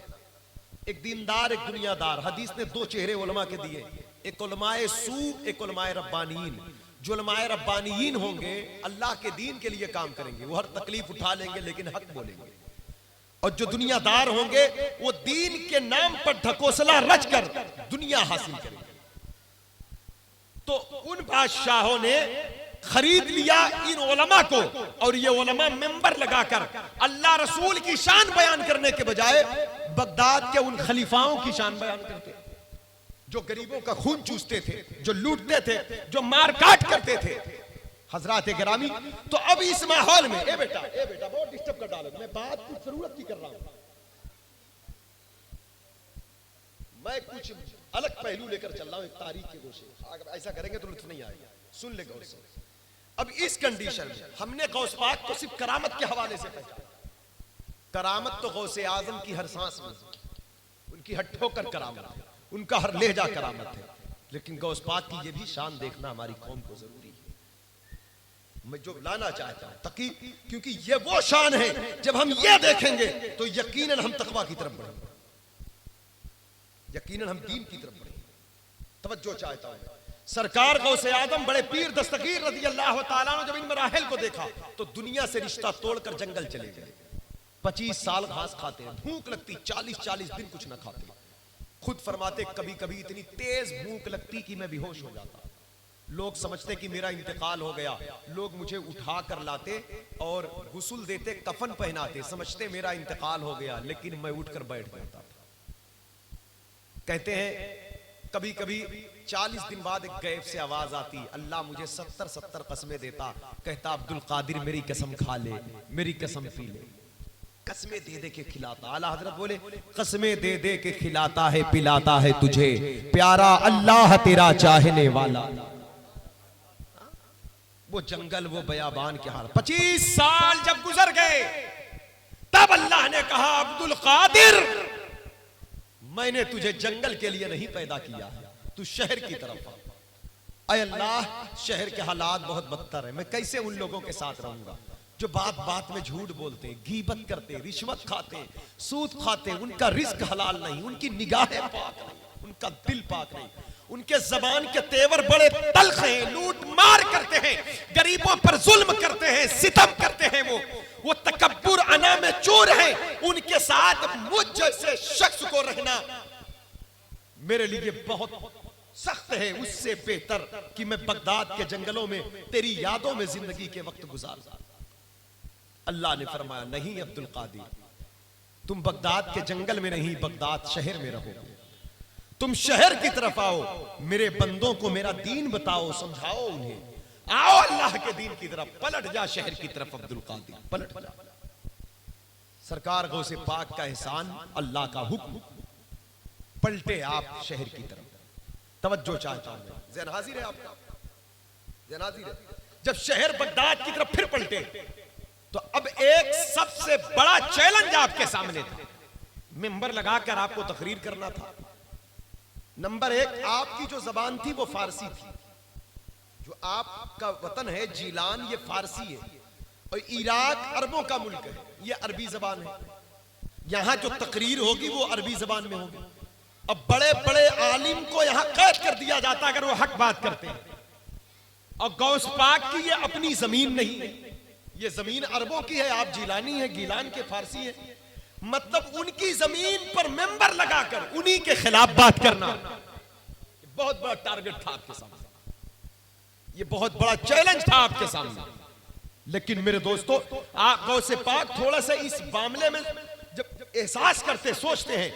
एक दीनदार एक दुनियादार। हदीस ने 2 चेहरे उलमा के दिए, एक उलमाए सू, एक उलमाए रब्बानीन। जो उलमाए रब्बानीन होंगे अल्लाह के दीन के लिए काम करेंगे, वो हर तकलीफ उठा लेंगे लेकिन हक बोलेंगे। और जो दुनियादार होंगे वो दीन के नाम पर ढकोसला रच कर दुनिया हासिल करेंगे। तो उन बादशाहों ने खरीद लिया इन उलमा को, और ये उलमा मेंबर लगाकर अल्लाह रसूल की शान बयान करने के बजाय बगदाद के उन खलीफाओं की शान बयान करते, जो गरीबों का खून चूसते थे, जो लूटते थे, जो मार काट करते थे। हजरात गिरामी, तो अब इस माहौल में, ए बेटा बहुत डिस्टर्ब कर डालो, मैं बात कुछ जरूरत की कर रहा हूं, मैं कुछ अलग पहलू लेकर चल रहा हूं, एक तारीख के गोशे। अगर ऐसा करेंगे तो लुत्फ नहीं आएगा, सुन ले गौर से। अब इस कंडीशन में हमने गौस पाक को सिर्फ करामत के हवाले से पहचाना। करामत तो गौसे आजम की हर सांस में, उनकी हर ठोकर करामत है, उनका हर लहजा करामत है, लेकिन गौस पाक की ये भी शान देखना हमारी कौम को जरूरी है। मैं जो लाना चाहता हूं तकी, क्योंकि ये वो शान है जब हम ये देखेंगे तो यकीनन हम तकवा की तरफ बढ़ेंगे, यकीनन हम दीन की तरफ बढ़ेंगे। तवज्जो चाहता हूं, सरकार गौसे आदम बड़े पीर दस्तगीर रज़ी अल्लाह तआला ने जब इन मराहिल को देखा तो दुनिया से रिश्ता तोड़कर जंगल चले गए। 25 साल घास खाते हैं, भूख लगती, 40-40 दिन कुछ ना खाते। खुद फरमाते कभी कभी इतनी तेज भूख लगती कि मैं बेहोश हो जाता। लोग समझते कि मेरा इंतकाल हो गया, लोग मुझे उठा कर लाते और गुस्ल देते, कफन पहनाते, समझते मेरा इंतकाल हो गया, लेकिन मैं उठकर बैठ जाता था। कहते हैं कभी कभी 40 दिन बाद एक गैब से आवाज आती, अल्लाह मुझे 70 कसमें देता, कहता अब्दुल कादिर मेरी कसम खा ले, मेरी कसम पी ले, कसमें दे दे के खिलाता। आला हजरत बोले कसमें दे दे के खिलाता है, पिलाता है तुझे, प्यारा अल्लाह तेरा चाहने वाला। वो जंगल, वो बयाबान के हाल। 25 साल जब गुजर गए तब अल्लाह ने कहा अब्दुल कादिर मैंने तुझे जंगल के लिए नहीं पैदा किया है, तू शहर की तरफ आ। अल्लाह शहर के हालात बहुत बदतर है, मैं कैसे उन लोगों के साथ रहूंगा जो बात बात में झूठ बोलते, गीबत करते, रिश्वत खाते, सूद खाते, उनका रिस्क हलाल नहीं, उनकी निगाहें पाक नहीं, उनका दिल पाक नहीं, उनके जबान के तेवर बड़े तल्ख हैं, लूट मार करते हैं, गरीबों पर जुल्म करते हैं, सितम करते हैं, वो तकब्बुर अना में चूर हैं। उनके साथ मुझ जैसे शख्स को रहना मेरे लिए बहुत सख्त है। उससे बेहतर कि मैं बगदाद के जंगलों में तेरी यादों में जिंदगी के वक्त गुजार। अल्लाह ने फरमाया नहीं अब्दुल कादिर, तुम बगदाद के जंगल में नहीं, बगदाद शहर में रहोगे। तुम शहर की तरफ आओ, मेरे बंदों को मेरा दीन बताओ, समझाओ उन्हें, आओ अल्लाह के दीन की तरफ, पलट जा शहर की तरफ अब्दुल कादिर, पलट जा। सरकार गौसे पाक का एहसान, अल्लाह का हुक्म, पलटे आप शहर की तरफ। तवज्जो चाहता हूं, ज़हन हाजिर है आपका, ज़हन हाजिर है। जब शहर बगदाद की तरफ फिर पलटे तो अब एक सबसे बड़ा चैलेंज आपके सामने था। मिंबर लगाकर आपको तकरीर करना था। नंबर 1, आपकी जो जबान थी वो फारसी थी, जो आपका वतन है जीलान, ये फारसी है, और इराक अरबों का मुल्क है, ये अरबी जबान है। यहां जो तकरीर होगी वो अरबी जबान में होगी। अब बड़े बड़े आलिम को यहां कैद कर दिया जाता अगर वो हक बात करते हैं। और गौस पाक की ये अपनी जमीन नहीं है, ये जमीन अरबों की है। आप जिलानी है, गिलान के फारसी है, मतलब उनकी जमीन पर मेंबर लगाकर उन्हीं के खिलाफ बात करना बहुत बड़ा टारगेट था आपके सामने, ये बहुत बड़ा चैलेंज था आपके सामने। लेकिन मेरे दोस्तों, आप गौसे पाक थोड़ा सा इस मामले में जब एहसास करते, सोचते हैं,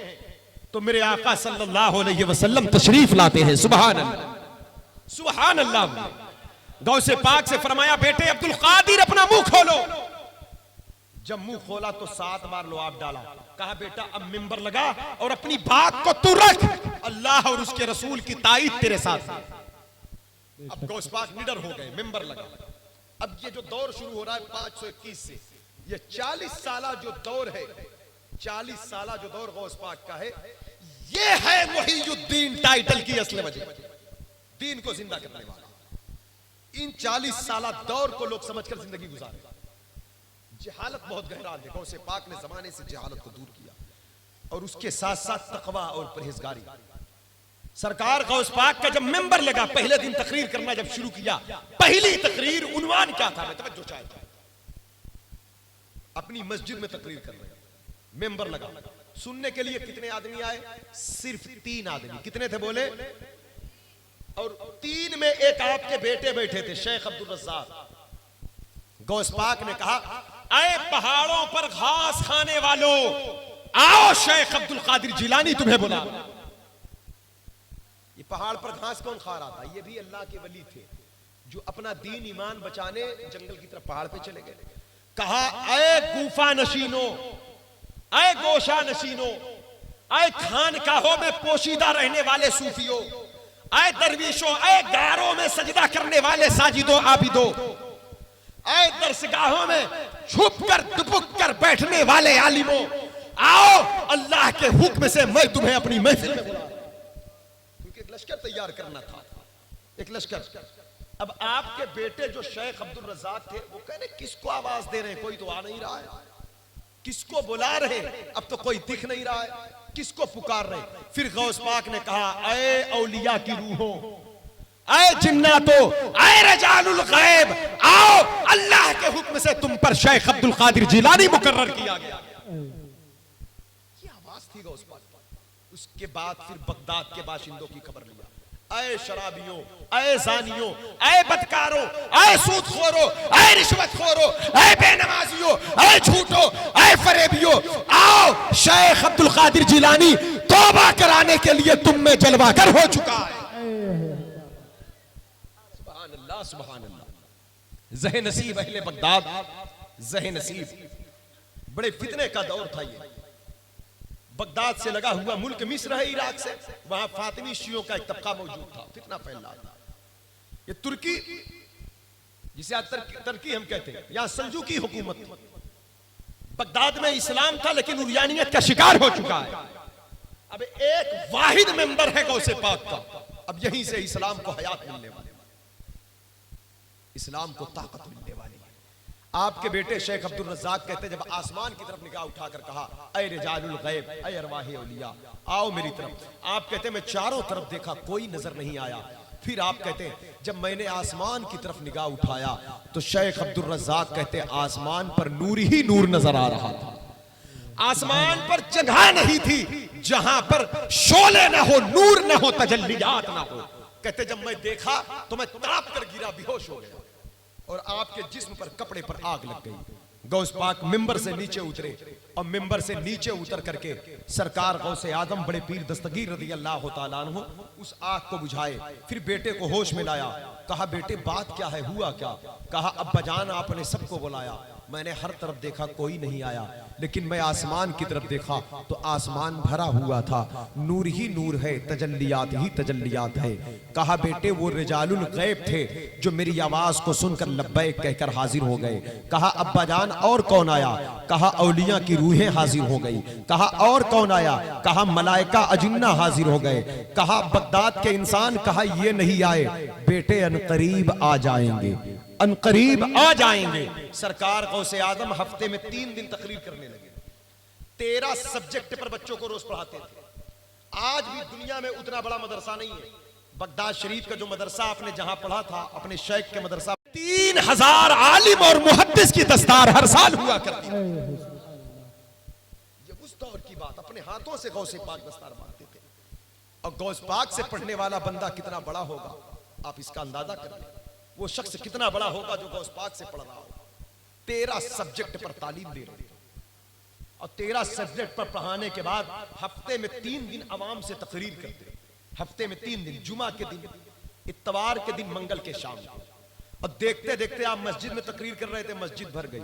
तो मेरे आका सल्लल्लाहु अलैहि वसल्लम तशरीफ लाते हैं। सुभान अल्लाह, सुभान अल्लाह। गौसे पाक से फरमाया, बेटे अब्दुल कादिर अपना मुंह खोलो। जब मुंह खोला तो 7 बार लुआब डाला। कहा, बेटा अब मिंबर लगा और अपनी बात को तू रख, अल्लाह और उसके रसूल की ताईद तेरे साथ है। अब गौस पाक निडर हो गए, मिंबर लगा। अब ये जो दौर शुरू हो रहा है 521 से, ये 40 साला जो दौर है, 40 साला जो दौर गौस पाक का है, ये है मुहीयुद्दीन टाइटल की असली वजह, दीन को जिंदा करने वाला। इन 40 साला दौर को लोग समझकर जिंदगी गुजारे। जहालत बहुत गहरा है, गौसे पाक ने जमाने से जहालत को दूर किया और उसके साथ साथ तकवा और परहेजगारी। सरकार गौस पाक का जब मेंबर लगा, पहले दिन तकरीर करना जब शुरू किया, पहली तकरीर उन्वान क्या था, मैं तवज्जो चाहता हूं। अपनी मस्जिद में तकरीर कर रहे, मेंबर लगा। सुनने के लिए कितने आदमी आए? सिर्फ 3 आदमी। कितने थे बोले? और 3 में एक आपके बेटे बैठे थे, शेख अब्दुल रज़्ज़ाक़। गौस पाक ने कहा, आए पहाड़ों पर घास खाने वालों, आओ शेख अब्दुल कादिर जिलानी तुम्हें बुला। ये पहाड़ पर घास कौन खा रहा था? ये भी अल्लाह के वली थे जो अपना दीन ईमान बचाने जंगल की तरफ पहाड़ पे चले गए। कहा, आए गुफा नशीनो, आए गोशा नशीनो, आए खानकाहों में पोशीदा रहने वाले सूफियों, आए दरवीशों, आए गारों में सजदा करने वाले साजिदों आबिदों, आए दरसगाहों में छुप कर दुपुक कर बैठने वाले आलिमों, आओ अल्लाह के हुक्म से मैं तुम्हें अपनी महफिल में बुला। क्योंकि एक लश्कर तैयार करना था, एक लश्कर। अब आपके बेटे जो शेख अब्दुल रज़्ज़ाक़ थे, वो कह रहे किसको आवाज दे रहे हैं, कोई तो आ नहीं रहा है, किसको बुला रहे, अब तो कोई दिख नहीं रहा है, किसको पुकार रहे। फिर गौस पाक ने कहा, आए औलिया की रूहों, आए जिन्नातो, आए रजालुल गैब, आओ अल्लाह के हुक्म से तुम पर शेख अब्दुल कादिर जिलानी मुकर्रर किया गया। ये आवाज थी गौस पाक। उसके बाद फिर बगदाद के बाशिंदों की खबर लिया, आए शराबियों, आए जानियों, आए बदकारों, आए सूदखोरों, आए रिश्वतखोरों, आए बेनमाजियों, आए झूठों, आए फरेबियों, आओ शेख अब्दुल कादिर जिलानी तौबा कराने के लिए तुम में जलवागर हो चुका है। सुभान अल्लाह, सुभान अल्लाह। ज़ह नसीब अहले बगदाद, ज़ह नसीब। बड़े फितने का दौर था ये। बगदाद से लगा हुआ मुल्क मिस्र है, इराक से, वहां फातिमी शियों का एक तबका मौजूद था, फितना फैल रहा था। ये तुर्की, जिसे आज तुर्की हम कहते हैं, यहां सल्जूकी हुकूमत थी। बगदाद में इस्लाम था लेकिन उरियानियत का शिकार हो चुका है। अब एक वाहिद मेंबर है गौसे पाक का, अब यहीं से इस्लाम को हयात मिलने वाली, इस्लाम को ताकत मिलने वाली है। आपके बेटे शेख अब्दुल रज़्ज़ाक़ कहते, जब आसमान की तरफ निगाह उठाकर कहा, ऐ रिजालुल गैब, ऐ अरवाहे औलिया, आओ मेरी तरफ। आप कहते, मैं चारों तरफ देखा, कोई नजर नहीं आया। फिर आप कहते, जब मैंने आसमान की तरफ निगाह उठाया तो शेख अब्दुल रज़्ज़ाक़ कहते, आसमान पर नूर ही नूर नजर आ रहा था। आसमान पर जगह नहीं थी जहां पर शोले ना हो, नूर ना हो, तजल्लियात ना हो। कहते, जब मैं देखा तो मैं तड़प कर गिरा, बेहोश हो गया और आपके जिस्म पर, कपड़े पर आग लग गई। गौस पाक मिंबर से नीचे उतरे और मिंबर से नीचे उतर करके सरकार गौसे आदम बड़े पीर दस्तगीर रज़ी अल्लाह तआला अन्हु उस आग को बुझाए। फिर बेटे को होश में लाया। कहा, बेटे बात क्या है, हुआ क्या? कहा, अब्बा जान आपने सबको बुलाया, मैंने हर तरफ देखा, कोई नहीं आया, लेकिन मैं आसमान की तरफ देखा तो आसमान भरा हुआ था, नूर ही नूर है, तजल्लियात ही तजल्लियात है। कहा, बेटे वो रिजालुल गैब थे जो मेरी आवाज को सुनकर लब्बैक कहकर हाजिर हो गए। कहा, अब्बा जान और कौन आया? कहा, औलिया की रूहें हाजिर हो गई। कहा, और कौन आया? कहा, मलाइका अजिन्ना हाजिर हो गए। कहा, बगदाद के इंसान। कहा, ये नहीं आए बेटे, अनकरीब आ जाएंगे, अनकरीब आ जाएंगे। सरकार गौसे आदम हफ्ते में 3 दिन तकरीर करने लगे। 13 सब्जेक्ट पर बच्चों को रोज पढ़ाते थे। आज भी दुनिया में उतना बड़ा मदरसा नहीं है। बगदाद शरीफ का जो मदरसा आपने जहां पढ़ा था, अपने शेख के मदरसा, 3000 आलिम और मुहद्दिस की दस्तार हर साल हुआ करती थी। ये उस दौर की बात, अपने हाथों से गौसे पाक दस्तार बांधते थे। और गौस पाक से पढ़ने वाला बंदा कितना बड़ा होगा, आप इसका अंदाजा कर लें। वो शख्स कितना बड़ा होगा जो गौस पाक से पढ़ रहा होगा। 13 सब्जेक्ट पर तालीम दे रहे थे, और 13 सब्जेक्ट पर पढ़ाने के बाद हफ्ते में 3 दिन अवाम से तकरीर करते। हफ्ते में 3 दिन, जुमा के दिन, इत्तवार के दिन, मंगल के शाम। और देखते देखते आप मस्जिद में तकरीर कर रहे थे, मस्जिद भर गई।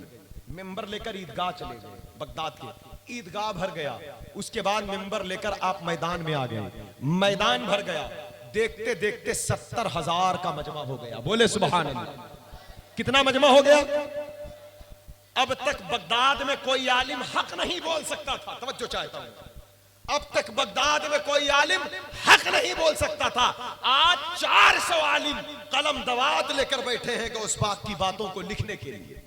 मेंबर लेकर ईदगाह चले गए, बगदाद के ईदगाह भर गया। उसके बाद मेंबर लेकर आप मैदान में आ गए, मैदान भर गया। देखते देखते 70,000 का मजमा हो गया। बोले सुभान अल्लाह। कितना मजमा हो गया? अब तक बगदाद में कोई आलिम हक नहीं बोल सकता था। तवज्जो चाहता हूं, अब तक बगदाद में कोई आलिम हक नहीं बोल सकता था। आज 400 आलिम कलम दवात लेकर बैठे हैं गौस पाक की बातों को लिखने के लिए।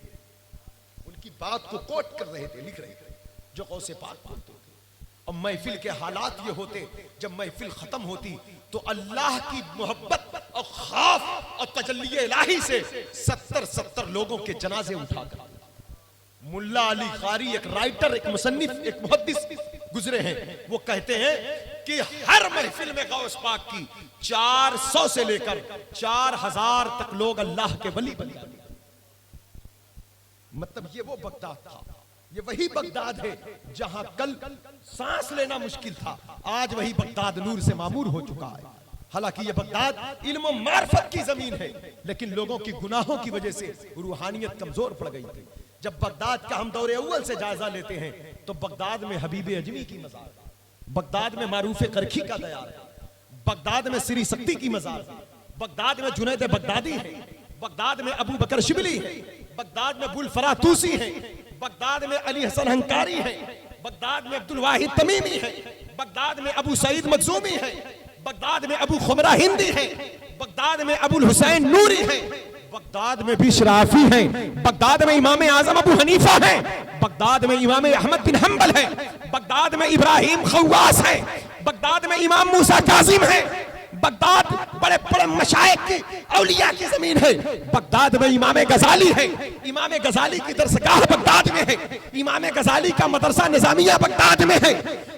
उनकी बात को कोट कर रहे थे, लिख रहे थे, जो गौसे पाक बोलते थे। और महफिल के हालात ये होते, जब महफिल खत्म होती तो अल्लाह की मोहब्बत और खौफ और तजल्ली इलाही से 70 लोगों के जनाजे उठाकर, मुल्ला अली कारी एक राइटर, एक मुसन्निफ, एक मुहद्दिस गुजरे हैं, वो कहते हैं कि हर महफिल में गौस पाक की 400 से लेकर 4000 तक लोग अल्लाह के वली बन गए। मतलब ये वो बगदाद था, ये वही बगदाद है जहां कल सांस लेना मुश्किल था, आज वही बगदाद नूर से मामूर हो चुका है। हालांकि ये बगदाद इल्म और मार्फत की जमीन है, लेकिन लोगों की गुनाहों की वजह से रूहानियत कमजोर पड़ गई थी। जब बगदाद का हम दौरे अव्वल से जायजा लेते हैं तो बगदाद में हबीब अजमी की मज़ार, बगदाद में मारूफ करखी का दयार, बगदाद में श्री शक्ति की मज़ार, बगदाद में जुनैद बगदादी है, बगदाद में अबू बकर शिबली है, बगदाद में बुल फरातूसी है, बगदाद में अली हसन हंकारी है, बगदाद में अब्दुल वाहिद तमीमी है, बगदाद में अबू सईद मखजूमी है, बगदाद में अबू खुमरा हिंदी है, बगदाद में अबुल हुसैन नूरी है, बगदाद में भी शराफी है, बगदाद में इमाम आजम अबू हनीफा है, बगदाद में इमाम अहमद बिन हंबल है, बगदाद में इब्राहिम खवास है, बगदाद में इमाम मूसा काजिम है, बगदाद बड़े बड़े मशाइख की औलिया की जमीन है, बगदाद में इमाम गजाली है, इमाम गजाली की दरसगाह बगदाद में है, इमाम गजाली का मदरसा निजामिया बगदाद में है।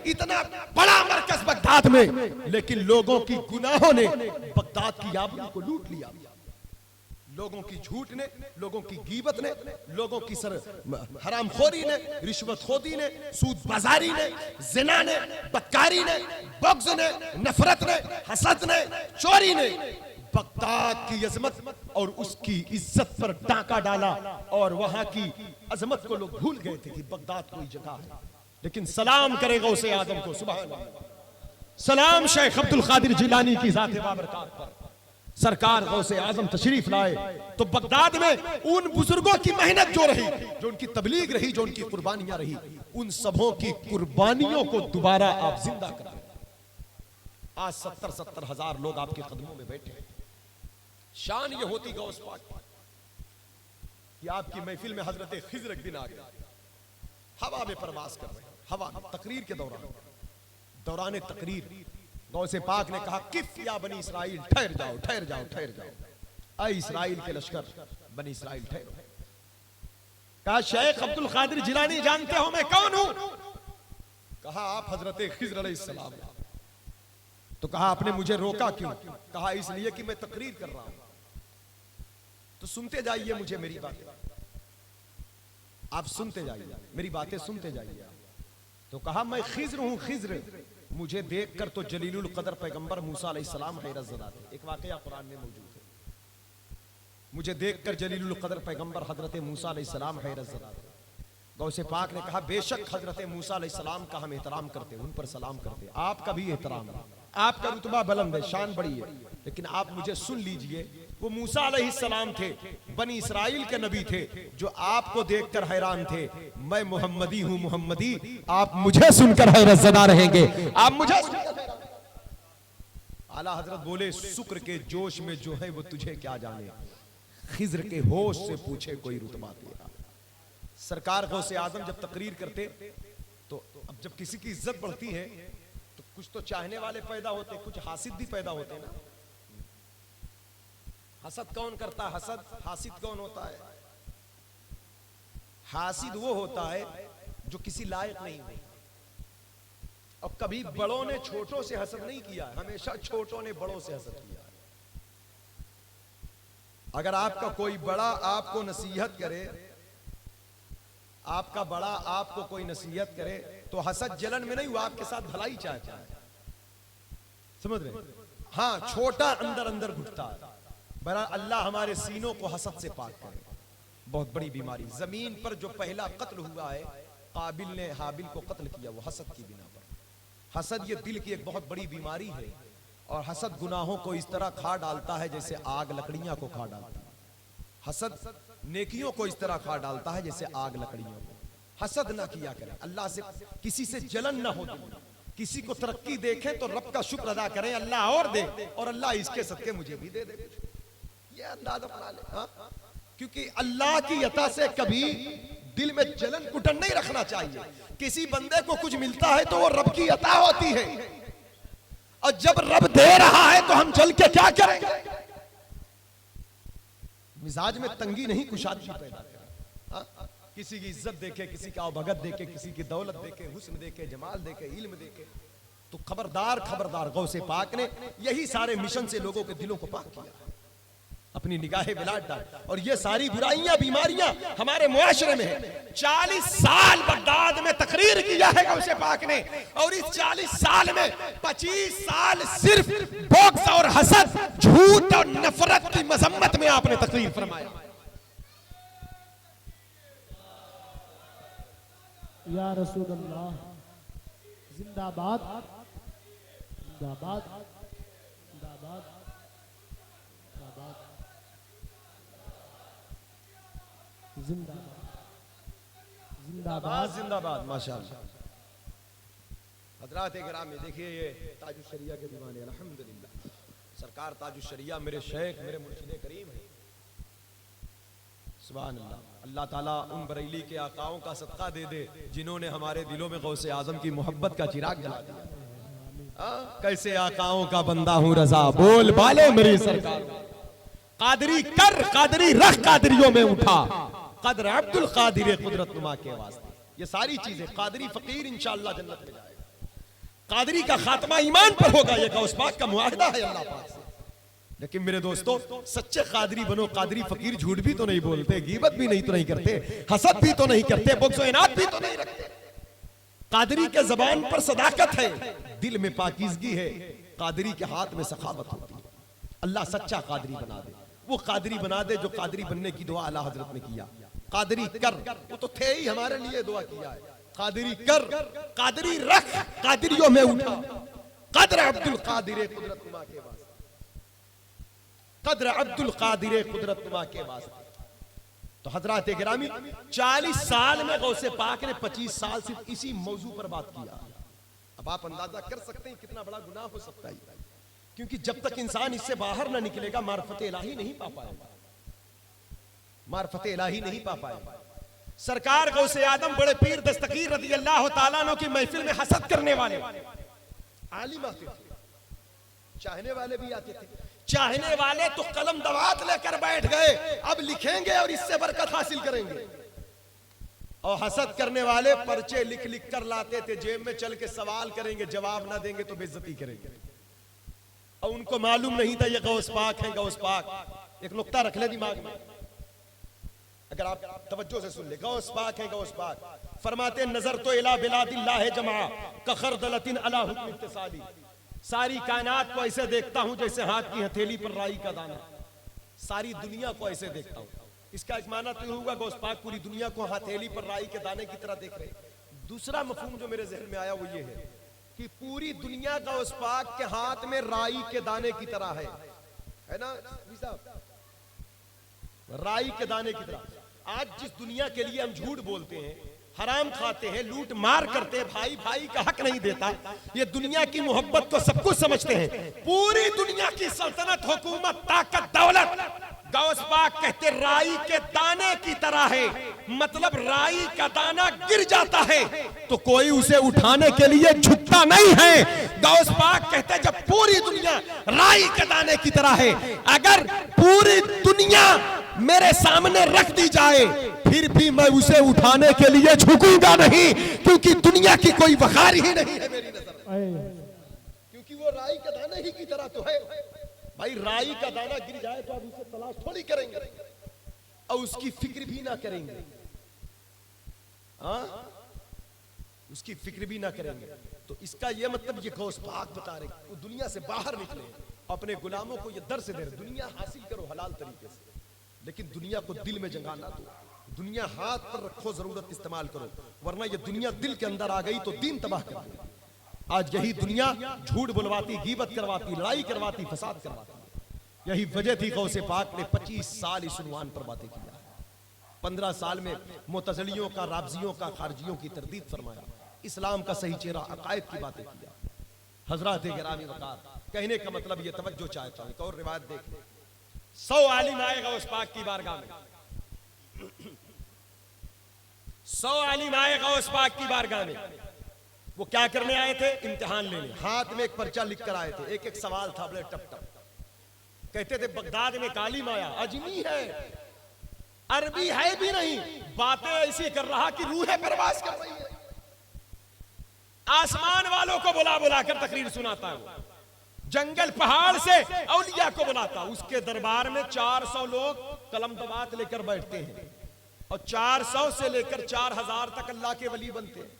इतना बड़ा मरकज बगदाद में, लेकिन लोगों की गुनाहों ने बगदाद की आबरू को लूट लिया। लोगों की झूठ ने, लोगों की गीबत ने, लोगों की हरामखोरी ने, रिश्वतखोरी ने, सूद बाजारी ने, जिना ने, बदकारी ने, बग़्ज़ ने, नफरत ने, हसद ने, चोरी ने बगदाद की अजमत और उसकी इज्जत पर डाका डाला। और वहां की अजमत को लोग भूल गए थे कि बगदाद कोई जगह है। लेकिन सलाम करेगा उसे आदम को, सुभान अल्लाह। सलाम शेख अब्दुल कादिर जिलानी की ज़ात बाबरकात पर। सरकार गौसे आजम तशरीफ लाए तो बगदाद में उन बुजुर्गों की मेहनत जो रही, जो उनकी तबलीग रही, जो उनकी कुर्बानियां रही, उन सबों की कुर्बानियों को दोबारा आप जिंदा कर रहे हैं। आज 70 हजार लोग आपके कदमों में बैठे हैं। शान ये होती गौस पाक कि आपकी महफिल में हजरत खिज़र एक दिन आ गए, हवा में परवास कर रहे हैं, हवा तकरीर के दौरान तकरीर गौसे पाक ने कहा, किफ या बनी इसराइल, ठहर जाओ, ठहर जाओ, ठहर जाओ। ऐ इसराइल के लश्कर, बनी इसराइल ठहरो। कहा, शेख अब्दुल कादिर जिलानी जानते हो मैं कौन हूं? कहा, आप हजरत खिज़र अलैहिस्सलाम। तो कहा, आपने मुझे रोका क्यों? कहा, इसलिए कि मैं तकरीर कर रहा हूं। तो सुनते जाइए मुझे मेरी बातें, आप सुनते जाइए मेरी बातें, सुनते जाइए। तो कहा, मैं खिज़र हूं, खिज़र। मुझे देखकर तो जलीलुल कदर पैगंबर मूसा अलैहिस्सलाम हैरत ज़दा थे। एक वाकया कुरान में मौजूद है। मुझे देखकर जलीलुल कदर पैगंबर हजरत मूसा अलैहिस्सलाम हैरत ज़दा थे। गौसे पाक ने कहा, बेशक हजरत मूसा अलैहिस्सलाम का हम एहतराम करते हैं, उन पर सलाम करते हैं, आपका भी एहतराम है, आपका रुतबा बुलंद है, शान बड़ी है, लेकिन आप मुझे सुन लीजिए। वो मूसा अलैहिस्सलाम थे, बनी इसराइल के नबी थे, जो आपको देखकर हैरान थे। मैं मोहम्मदी हूं, मोहम्मदी, आप मुझे सुनकर हैरत ज़दा रहेंगे, आप मुझे सुनकर। आला हजरत बोले, शुक्र के जोश में जो है वो तुझे क्या जाने, खिज़र के होश से पूछे कोई रुतबा तेरा। सरकार गौसे आजम जब तकरीर करते तो अब जब किसी की इज्जत बढ़ती है तो कुछ तो चाहने वाले पैदा होते, कुछ हासिद भी पैदा होते हैं ना। हसद कौन करता है? हसद हासिद कौन होता है? हासिद वो होता है जो किसी लायक नहीं है। और कभी बड़ों ने छोटों से हसद नहीं किया, हमेशा छोटों ने बड़ों से हसद किया। अगर आपका कोई बड़ा आपको नसीहत करे, आपका बड़ा आपको कोई नसीहत करे तो हसद जलन में नहीं, वो आपके साथ भलाई चाहता है। समझ रहे? हाँ, छोटा अंदर अंदर घुटता है। बड़ा अल्लाह हमारे सीनों को हसद से पाक करे। बहुत बड़ी बीमारी। जमीन पर जो पहला कत्ल हुआ है, काबिल ने हाबिल को कत्ल किया, वो हसद की बिना पर। हसद ये दिल की एक बहुत बड़ी बीमारी है। और हसद गुनाहों को इस तरह खा डालता है जैसे आग लकड़ियां को खा डालती है। हसद नेकियों को इस तरह खा डालता है जैसे आग लकड़ियों को। हसद ना किया करें, अल्लाह से किसी से जलन ना हो। किसी को तरक्की देखें तो रब का शुक्र अदा करें, अल्लाह और दे, और अल्लाह इसके सदके मुझे भी दे दे। ये अंदाजा बना ले। हाँ? क्योंकि अल्लाह की अता से कभी दिल में जलन कुटन नहीं रखना चाहिए। किसी बंदे को कुछ मिलता है तो वो रब की अता होती है, और जब रब दे रहा है तो हम चल के क्या करेंगे? मिजाज में तंगी नहीं, कुशादगी पैदा करें। किसी की इज्जत देखे, किसी का भगत देखे, किसी की दौलत देखे, हुस्न देखे, जमाल देखे, इल्म देखे, तो खबरदार खबरदार। गौसे पाक ने यही सारे मिशन से लोगों के दिलों को पाक किया, अपनी निगाहें बिलाट डाल। और ये सारी बुराइयां बीमारियां हमारे मुआशरे में है। 40 साल बगदाद में तकरीर किया है गौसे पाक ने, और इस 40 साल में 25 साल सिर्फ बोक्स और हसद, झूठ और नफरत की मजम्मत में आपने तकरीर फरमाया। या रसूल अल्लाह, जिंदाबाद जिंदाबाद जिंदाबाद जिंदाबाद जिंदाबाद जिंदाबाद। माशाअल्लाह। हजरात किराम में देखिए, ये ताजुश शरिया के दीवाने अल्हम्दुलिल्लाह। सरकार ताजुश शरिया मेरे शेख, मेरे मुर्शिद करीम है। सुभान अल्लाह। अल्लाह ताला उन बरेली के आकाओं का सदका दे दे जिन्होंने हमारे दिलों में गौसे आजम की मोहब्बत का चिराग जला दिया। कैसे आकाओं का बंदा हूँ रजा, बोल बाले मेरी सरकार। कादरी कर, कादरी रख, कादरियों में उठा, कदर अब्दुल कादिर कुदरत नुमा के वास्ते। ये सारी चीजें कादरी फकीर इंशाअल्लाह जन्नत में जाएगा। कादरी का खात्मा ईमान पर होगा, ये गौस पाक का मुआहदा है अल्लाह पाक से। लेकिन मेरे दोस्तों, सच्चे कादरी बनो। कादरी फकीर झूठ भी तो नहीं बोलते, गीबत भी नहीं तो नहीं करते, हसद भी तो नहीं करते, बुग़्ज़ और इनाद भी तो नहीं रखते। कादरी के जबान पर सदाकत है, दिल में पाकीज़गी है, कादरी के हाथ में सखावत होती है। अल्लाह सच्चा कादरी बना दे, वो कादरी बना दे जो कादरी बनने की दुआ आला हजरत ने किया। कादरी कर, वो तो थे ही, हमारे लिए दुआ किया है। कादरी कर, कादरी रख, कादरियों में उठा, कदर अब्दुल कादिर कुदरत नुमा के वास्ते, कदर अब्दुल कादिर कुदरत नुमा के वास्ते। तो हजरात गिरामी, 40 साल में गौसे पाक ने 25 साल सिर्फ इसी मौजू पर बात किया। अब आप अंदाजा कर सकते हैं कितना बड़ा गुनाह हो सकता है, क्योंकि जब तक इंसान इससे बाहर ना निकलेगा मार्फत इलाही नहीं पा पाएगा, मार्फत इलाही नहीं पा पाएगा। सरकार गौसे आदम बड़े पीर दस्तगीर रज़ी अल्लाह तआला अन्हु की महफिल में हसद करने वाले आलिम आते थे, चाहने वाले भी आते थे। चाहने वाले तो कलम दवात लेकर बैठ गए, अब लिखेंगे और इससे बरकत हासिल करेंगे। और हसद करने वाले पर्चे लिख लिख कर लाते थे, जेब में चल के सवाल करेंगे, जवाब ना देंगे तो बेइज्जती करेंगे। और उनको मालूम नहीं था ये गौस पाक है, गौस पाक। एक नुक्ता रख ले दिमाग में, अगर आप तवज्जो से सुन ले, गौस पाक है, गौस पाक। फरमाते नजर तो इला बिलादिल्लाह जमा कखरदलतिन अला हुक्म इत्तिसाली। सारी कायनात को ऐसे देखता हूं जैसे हाथ की हथेली पर राई का दाना। सारी दुनिया को ऐसे देखता हूं। इसका एक माना तो होगा गौस पाक पूरी दुनिया को हथेली पर राई के दाने की तरह देख रहे। दूसरा मफहूम जो मेरे जहन में आया वो ये है कि पूरी दुनिया गौस पाक के हाथ में राई के दाने की तरह है ना साहब, राई के दाने की तरह। आज जिस दुनिया के लिए हम झूठ बोलते हैं, हराम खाते हैं, लूट मार करते हैं, भाई भाई का हक नहीं देता, ये दुनिया की मोहब्बत को सब कुछ समझते हैं। पूरी दुनिया की सल्तनत, हुकूमत, ताकत, दौलत गौस पाक कहते राई के दाने की तरह है, मतलब राई का दाना गिर जाता है तो कोई उसे उठाने के लिए झुकता नहीं है। गौस पाक कहते जब पूरी दुनिया राई के दाने की तरह है, अगर पूरी दुनिया मेरे सामने रख दी जाए फिर भी मैं उसे उठाने के लिए झुकूंगा नहीं, क्योंकि दुनिया की कोई वखार ही नहीं है मेरी नजर में, क्योंकि वो राई के दाने ही की तरह तो है। भाई राई का दाना गिर जाए तो आप उसे तलाश थोड़ी करेंगे और उसकी फिक्र भी ना करेंगे, हाँ उसकी फिक्र भी ना करेंगे। तो इसका ये मतलब ये गौस पाक बता रहे वो दुनिया से बाहर निकले, अपने गुलामों को ये दर्श दे रहे दुनिया हासिल करो हलाल तरीके से, लेकिन दुनिया को दिल में जगाना दो, दुनिया हाथ पर रखो, जरूरत इस्तेमाल करो, वरना ये दुनिया दिल के अंदर आ गई तो दीन तबाह कर दे। आज यही दुनिया झूठ बुलवाती, गीबत करवाती, लड़ाई करवाती, फसाद करवाती। यही वजह थी गौसे पाक ने 25 साल इस उन्वान पर बातें किया, 15 साल में मुतज़लियों का, राबजियों का, खारजियों की तरदीद फरमाया, इस्लाम का सही चेहरा, अकायद की बातें किया। हजरत गिरामी वकार, कहने का मतलब ये तवज्जो चाहता हूं, एक और रिवायत देख, 100 आलिम आए गौस पाक की बारगाह में, 100 आलिम आए गौस पाक की बारगाह में। वो क्या करने आए थे? इम्तिहान लेने। हाथ में एक पर्चा लिख कर आए थे, एक एक सवाल था, बड़े टप टप। कहते थे बगदाद में एक आलिम आया, अजमी है, अरबी है भी नहीं, बातें ऐसी कर रहा कि रूहें परवास कर रही है, आसमान वालों को बुला बुला कर तकरीर सुनाता है, जंगल पहाड़ से औलिया को बुलाता। उसके दरबार में 400 लोग कलम दवात लेकर बैठते हैं और 400 से लेकर 4000 तक अल्लाह के वली बनते हैं।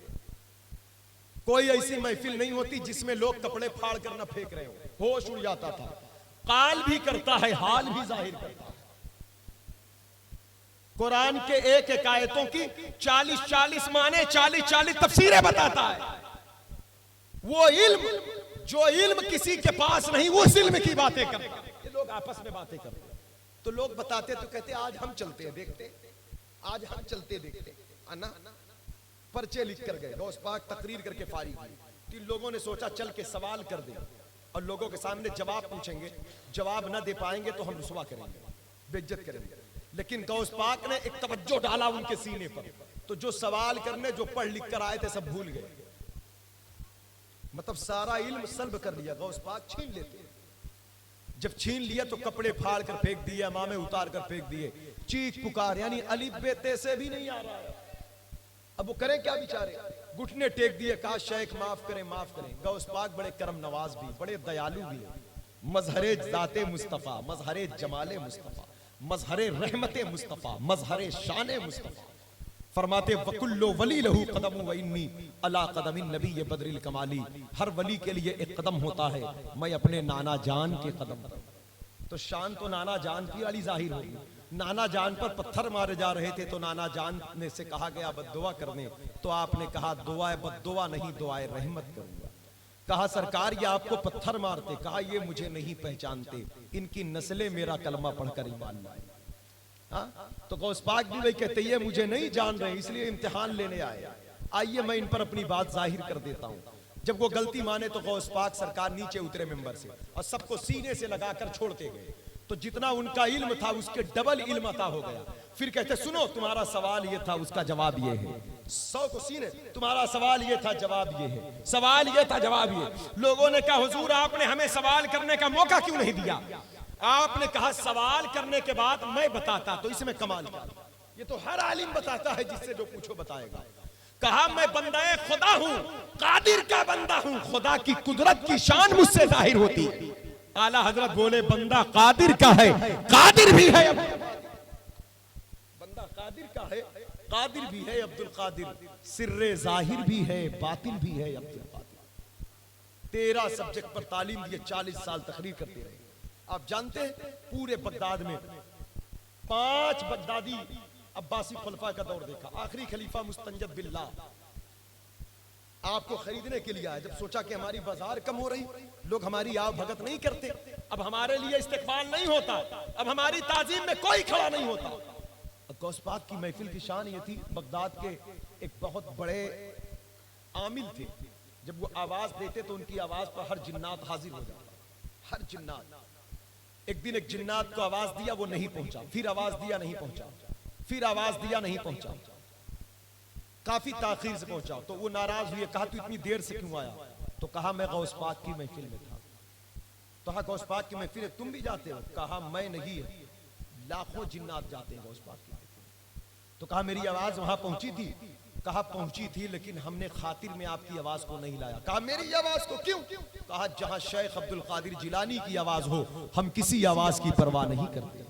कोई ऐसी महफिल नहीं होती जिसमें लोग कपड़े फाड़ कर न फेंक रहे हो, होश उड़ जाता था। काल भी करता है, हाल भी जाहिर करता है। कुरान के एक एक आयतों की 40-40 माने, 40-40 तफसीरें बताता है। वो इल्म जो इल्म किसी के पास नहीं, वो उस इल्म की बातें करता है। ये लोग आपस में बातें करते हैं तो लोग बताते तो कहते आज हम चलते हैं देखते, आज हम चलते देखते, अन्ना पर्चे लिख कर गए। गौस पाक तकरीर करके फारिग हुई, तो लोगों ने सोचा चल के सवाल कर दे और लोगों के सामने जवाब पूछेंगे, जवाब ना दे पाएंगे तो हम रुसवा करेंगे, बेइज्जत करेंगे। लेकिन गौस पाक ने एक तवज्जो डाला उनके सीने पर, तो जो सवाल करने, जो पढ़ लिख कर आए थे सब भूल गए, मतलब सारा इल्म सल्ब कर लिया। गौस पाक छीन लेते, जब छीन लिया तो कपड़े फाड़ कर फेंक दिए, इमामे उतार कर फेंक दिए, चीख पुकार, यानी अलिफ बे ते से भी नहीं आ रहा है। अब वो करें क्या बेचारे, घुटने टेक दिए, कहा शेख माफ करें, माफ करें। गौस पाक बड़े करम नवाज भी, बड़े दयालु भी, मजहरे जाते मुस्तफा, मजहरे जमाले मुस्तफा, मजहरे रहमते मुस्तफा, मजहरे शाने मुस्तफा। फरमाते वकुल्लो वली लहू कदम व इन्नी अला कदमिन नबी ये बदरिल कमाली। हर वली के लिए एक कदम होता है, मैं अपने नाना जान के कदम पर। तो शान तो नाना जान की वाली जाहिर होगी। नाना जान पर पत्थर मारे जा रहे थे तो नाना जान ने से कहा गया बद्दुआ करने, तो आपने कहा दुआ बद्दुआ नहीं, दुआए रहमत करूंगा। कहा सरकार ये आपको पत्थर मारते, कहा ये मुझे नहीं पहचानते, इनकी नस्लें मेरा कलमा पढ़कर ईमान लाए। तो गौस पाक भी वही कहते ये मुझे नहीं जान रहे इसलिए इम्तिहान लेने आए, आइए मैं इन पर अपनी बात जाहिर कर देता हूँ। जब वो गलती माने तो गौस पाक सरकार नीचे उतरे मिंबर से और सबको सीने से लगाकर छोड़ते गए, तो जितना उनका इल्म था उसके डबल इल्म अता हो गया। फिर कहते सुनो तुम्हारा सवाल ये था, उसका जवाब ये है। 100 को सीने, तुम्हारा सवाल ये था, जवाब ये है, सवाल ये था, जवाब ये। लोगों ने कहा हुजूर आपने हमें सवाल करने का मौका क्यों नहीं दिया? आपने कहा सवाल करने के बाद मैं बताता, तो इसमें कमाल क्या? ये तो हर आलिम बताता है, जिससे जो पूछो बताएगा। कहा मैं बंदा खुदा हूं, कादिर का बंदा हूं, खुदा की कुदरत की शान मुझसे जाहिर होती है। आला हजरत बोले बंदा कादिर का है, कादिर भी है, बंदा कादिर का है, कादिर भी है अब्दुल कादिर, सिर्रे जाहिर भी है, बातिन भी है अब्दुल कादिर। 13 सब्जेक्ट पर तालीम दिए, 40 साल तकरीर करते रहे। आप जानते हैं पूरे बगदाद में 5 बगदादी अब्बासी खलीफा का दौर देखा। आखिरी खलीफा मुस्तंजद बिल्लाह आपको खरीदने के लिए आया। जब सोचा कि हमारी बाजार कम हो रही, लोग हमारी आव भगत नहीं करते, अब हमारे लिए इस्तेकबाल नहीं होता, अब हमारी ताजीम में कोई खड़ा नहीं होता। गौस पाक की महफिल की शान ये थी, बगदाद के एक बहुत बड़े आमिल थे, जब वो आवाज देते तो उनकी आवाज पर हर जिन्नात हाजिर हो जाता, हर जिन्नात। एक दिन एक जिन्नात को आवाज दिया, वो नहीं पहुंचा, फिर आवाज दिया नहीं पहुंचा, फिर आवाज दिया नहीं पहुंचा, काफी ताखीर से पहुंचा। तो वो नाराज हुए, कहा तू इतनी देर से क्यों आया? तो कहा मैं गौस पाक की महफिल में था। तो कहा गौस पाक की महफिल है, तुम भी जाते हो? कहा मैं नहीं, लाखों जिन्नात जाते हैं गौस पाक की महफिल। तो कहा मेरी आवाज वहां पहुंची थी? कहा पहुंची थी, लेकिन हमने खातिर में आपकी आवाज को नहीं लाया। कहा मेरी आवाज को क्यों? कहा जहां शेख अब्दुल कादिर जिलानी की आवाज हो, हम किसी आवाज की परवाह नहीं करते।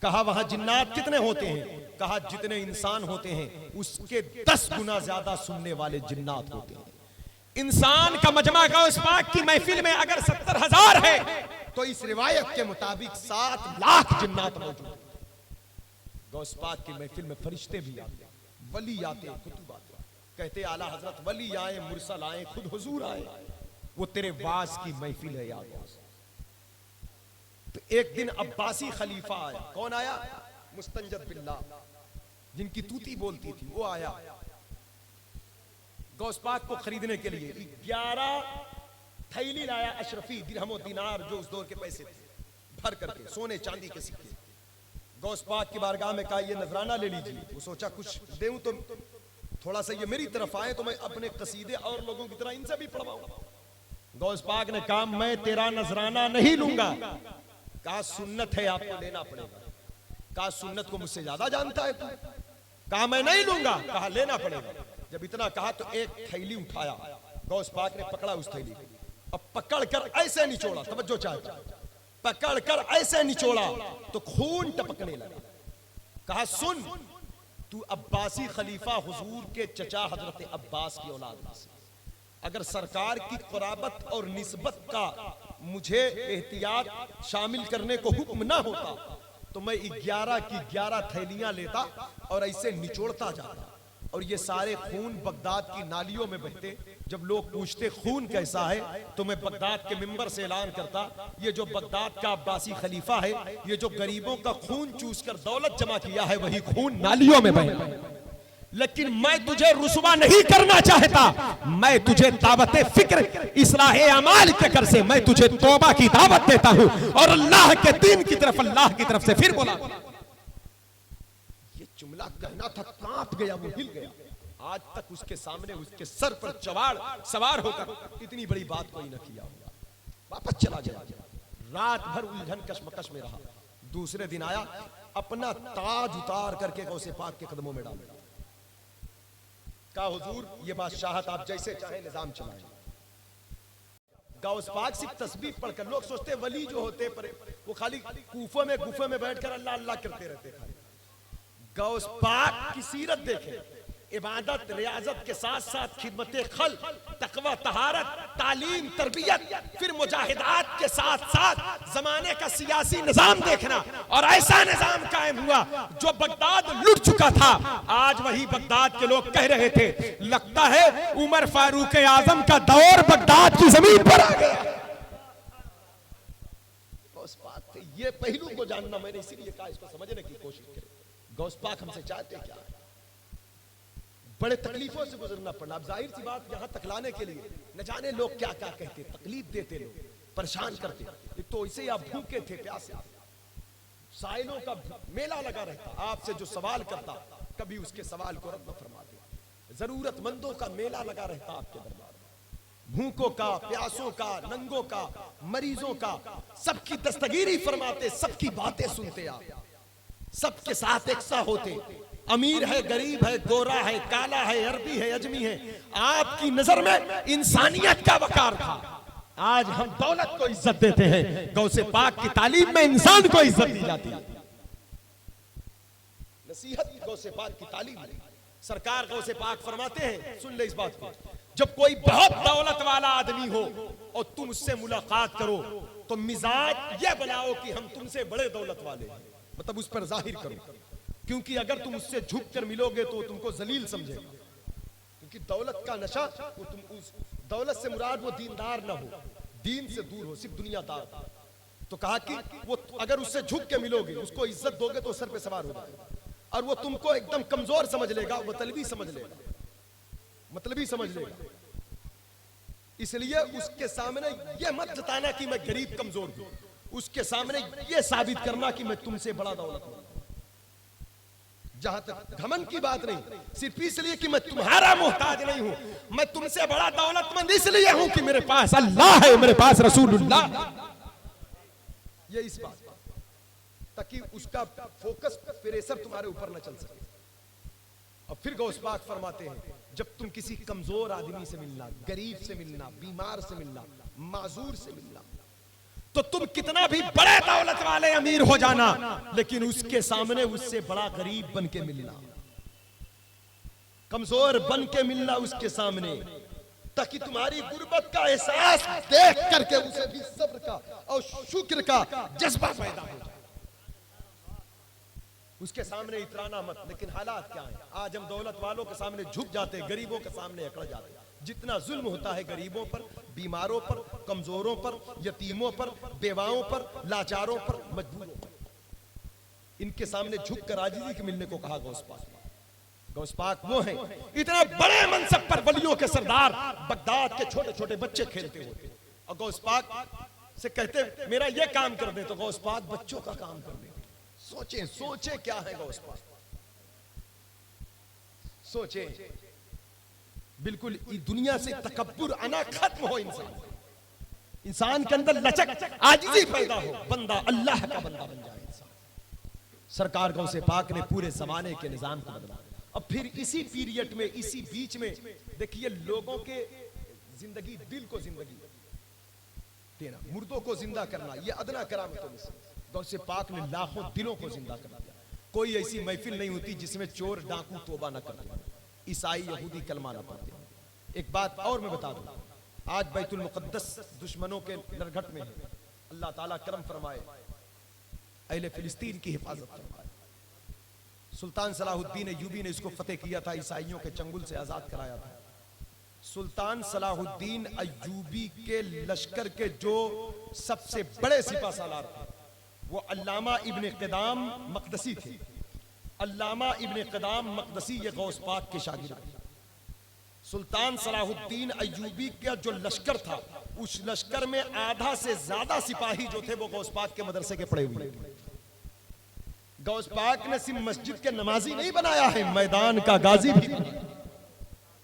कहा वहां जिन्नात कितने होते हैं? कहा जितने इंसान होते हैं उसके 10 गुना ज्यादा सुनने वाले जिन्नात होते हैं। इंसान का मजमा गौस पाक की महफिल में अगर 70,000 है तो इस रिवायत के मुताबिक 7 लाख जिन्नात मौजूद हैं। गौस पाक की महफिल में फरिश्ते भी आते हैं, वली आते हैं, कुतुब आते हैं। कहते आला हजरत वली आए, मुरसल आए, खुद हुजूर आए, वो तेरे वाज की महफिल है यार। तो एक दिन अब्बासी खलीफा आया। कौन आया? मुस्तंजद बिल्लाह, जिनकी तूती बोलती थी, वो आया गौस पाक को खरीदने के लिए। 11 थैली लाया अशरफी, दिरहम दिनार, जो उस दौर के पैसे थे, भर करके सोने चांदी के सिक्के। गौस पाक की बारगाह में कहा ये नजराना ले लीजिए। वो सोचा कुछ देऊं तो थोड़ा सा ये मेरी तरफ आए तो मैं अपने कसीदे और लोगों की तरह इनसे भी पढ़वाऊं। गौस पाक ने कहा मैं तेरा नजराना नहीं लूंगा। कहा सुन्नत है, आपको लेना पड़ेगा। कहा सुन्नत को मुझसे ज्यादा जानता है तू? कहा मैं नहीं लूंगा। कहा लेना पड़ेगा। जब इतना कहा तो एक थैली उठाया, गौस पाक ने पकड़ा उस थैली को, अब पकड़ कर ऐसे निचोड़ा, तवज्जो चाहता, पकड़ कर ऐसे निचोड़ा तो खून टपकने लगा। कहा सुन, तू अब्बासी खलीफा हुजूर के चचा हजरत अब्बास की औलाद में से, अगर सरकार की क़ुराबत और निस्बत का मुझे एहतियात शामिल करने को हुक्म ना होता तो मैं 11 की 11 थैलियां लेता और ऐसे निचोड़ता जाता, और ये सारे खून बगदाद की नालियों में बहते। जब लोग पूछते खून कैसा है तो मैं बगदाद के मिंबर से ऐलान करता, ये जो बगदाद का अब्बासी खलीफा है, ये जो गरीबों का खून चूस कर दौलत जमा किया है, वही खून नालियों में बहे। लेकिन मैं तुझे रुसवा नहीं करना चाहता, मैं तुझे दावत फिक्र इस्लाह अमाल के कर से मैं तुझे तौबा की दावत देता हूं और अल्लाह के दीन की तरफ, अल्लाह की तरफ से फिर बोला। ये जुमला कहना था, कांप गया, वो हिल गया। आज तक उसके सामने उसके सर पर चवाड़ सवार होकर इतनी बड़ी बात कोई न किया होगा। वापस चला गया, रात भर उलझन कशमकश में रहा। दूसरे दिन आया, अपना ताज उतार करके गौसे पाक के कदमों में डाल दिया। कहा हुजूर ये बादशाहत आप जैसे चाहे निजाम चलाएं। गौस पाक सिर्फ तस्बीह पढ़कर, लोग सोचते वली जो होते पर वो खाली कूफे में गुफे में बैठकर अल्लाह अल्लाह करते रहते। गौस पाक की सीरत देखें, इबादत रियाजत के साथ साथ खिदमत खल, तकवा, तहारत, तालीम, तरबियत, फिर मुजाहिदात के साथ साथ जमाने का सियासी निजाम देखना, और ऐसा निजाम कायम हुआ जो बगदाद लुट चुका था। आज वही बगदाद के लोग कह रहे थे, लगता है उमर फारूक आजम का दौर बगदाद की जमीन पर आ गया। गौस पाक ये पहलू को जानना मैंने इसीलिए कहा, इसको समझने की कोशिश करें। गौस पाक हमसे चाहते क्या है? बड़े तकलीफों से गुजरना पड़ा। अब जाहिर सी बात, यहां तक लाने के लिए न जाने लोग क्या क्या कहते, तकलीफ देते, लोग परेशान करते। एक तो इसे आप भूखे थे, प्यासे, साइलों का मेला लगा रहता, आपसे जो सवाल करता कभी उसके सवाल को रद्द फरमाते। जरूरतमंदों का मेला लगा रहता आपके दरबार में, भूखों का, प्यासों का, नंगों का, मरीजों का, सबकी दस्तगीरी फरमाते, सबकी बातें सुनते आप, सबके साथ एक सा होते। अमीर है, गरीब है, गोरा है, काला है, अरबी है, अजमी है, आपकी नजर में इंसानियत का वकार था। आज हम दौलत को इज्जत देते हैं, गौसे पाक की तालीम में इंसान को इज्जत दी जाती है। नसीहत गौसे पाक की तालीम में सरकार गौसे पाक फरमाते हैं, सुन ले इस बात को, जब कोई बहुत दौलत वाला आदमी हो और तुम उससे मुलाकात करो तो मिजाज यह बनाओ कि हम तुमसे बड़े दौलत वाले हैं, मतलब उस पर जाहिर करो, क्योंकि अगर तुम उससे झुक कर मिलोगे तो तुमको जलील समझेगा। क्योंकि दौलत का नशा, वो तुम उस दौलत से मुराद वो दीनदार ना हो, दीन से दूर हो, सिर्फ दुनियादार। तो कहा कि वो अगर उससे झुक के मिलोगे, उसको इज्जत दोगे तो सर पे सवार हो जाएगा, और वो तुमको एकदम कमजोर समझ लेगा, मतलबी समझ लेगा, मतलबी समझ लेगा। इसलिए उसके सामने यह मत जताना कि मैं गरीब कमजोर हूं, उसके सामने यह साबित करना कि मैं तुमसे बड़ा दौलतमंद हूं। जहां तक घमंड की बात नहीं, सिर्फ इसलिए कि मैं तुम्हारा मोहताज नहीं हूं, मैं तुमसे बड़ा दौलतमंद इसलिए हूं कि मेरे पास अल्लाह है, मेरे पास रसूलुल्लाह। ये इस बात ताकि उसका फोकस प्रेशर तुम्हारे ऊपर न चल सके। और फिर गौस पाक फरमाते हैं, जब तुम किसी कमजोर आदमी से मिलना, गरीब से मिलना, बीमार से मिलना, माजूर से मिलना, तो तुम कितना भी बड़े दौलत वाले अमीर हो जाना, लेकिन उसके सामने उससे बड़ा गरीब बन के मिलना, कमजोर बन के मिलना उसके सामने, ताकि तुम्हारी गुर्बत का एहसास देख करके उसे भी सब्र का और शुक्र का जज्बा पैदा हो जाए। उसके सामने इतराना मत। लेकिन हालात क्या है, आज हम दौलत वालों के सामने झुक जाते, गरीबों के सामने अकड़ जाते। जितना जुल्म होता है गरीबों पर, बीमारों पर, कमजोरों पर, यतीमों पर, बेवाओं पर, लाचारों पर, मजबूरों पर, इनके सामने झुक कर आजिज़ी के मिलने को कहा गौस पाक। गौस पाक वो हैं इतने बड़े मनसब पर वलियों के सरदार, बगदाद के छोटे छोटे बच्चे खेलते होते, और गौस पाक से कहते मेरा ये काम कर दे, तो गौस पाक बच्चों का काम कर दे। सोचे सोचे क्या है गौस पाक, सोचे बिल्कुल दुनिया से तकब्बुर अना खत्म हो, इंसान के अंदर लचक आजिज़ी पैदा हो, बंदा अल्लाह का बंदा बन जाए इंसान। सरकार गौसे पाक ने पूरे जमाने के निजाम को बदला। अब फिर इसी पीरियड में, इसी बीच में देखिए लोगों के जिंदगी, दिल को जिंदगी देना, मुर्दों को जिंदा करना, यह अदना करामतों में से। गौसे पाक ने लाखों दिलों को जिंदा कर दिया। कोई ऐसी महफिल नहीं होती जिसमें चोर डाकू तौबा न करते, ईसाई यहूदी कलमा न पढ़ते। एक बात और मैं बता दूं, आज बैतुल मुक़द्दस दुश्मनों के नरघट में है। अल्लाह ताला करम फरमाए, अहले फिलिस्तीन की हिफाजत फरमाए। सुल्तान सलाहुद्दीन अय्यूबी ने इसको फतेह किया था, ईसाइयों के चंगुल से आजाद कराया था। सुल्तान सलाहुद्दीन अय्यूबी के लश्कर के जो सबसे बड़े सिपा सालार थे वो अल्लामा इब्ने क़िदाम मक़दसी थे। अल्लामा इब्ने क़िदाम मक़दसी ये गौस पाक के शागिर्द थे। सुल्तान सलाहुद्दीन अय्यूबी का जो लश्कर था, उस लश्कर में आधा से ज्यादा सिपाही जो थे वो गौस पाक के मदरसे के पड़े हुए थे। गौस पाक ने सिर्फ मस्जिद के नमाजी नहीं बनाया है, मैदान का गाजी भी बनाया।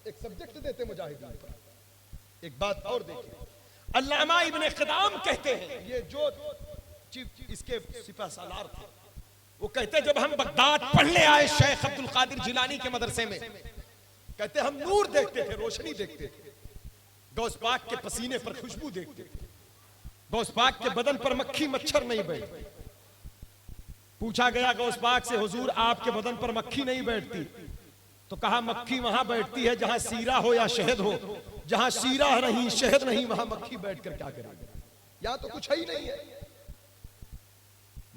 एक सब्जेक्ट देते मुजाहिदीन पर। एक बात और देखिए, अल्लामा इब्ने क़िदाम कहते हैं, ये जो चीफ इसके सिपा सालार थे, वो कहते जब हम बगदाद पढ़ने आए शेख अब्दुल कादिर जिलानी के मदरसे में, कहते हम नूर देखते थे, रोशनी देखते थे, गौस पाक के पसीने पर खुशबू देखते थे, गौस पाक के बदन पर मक्खी मच्छर नहीं बैठते। पूछा गया गौस पाक से, हुजूर आपके बदन पर मक्खी नहीं बैठती? तो कहा मक्खी वहां बैठती है जहां सीरा हो या शहद हो, जहां सीरा नहीं शहद नहीं वहां मक्खी बैठकर क्या करेगी, यहां तो कुछ है ही नहीं है।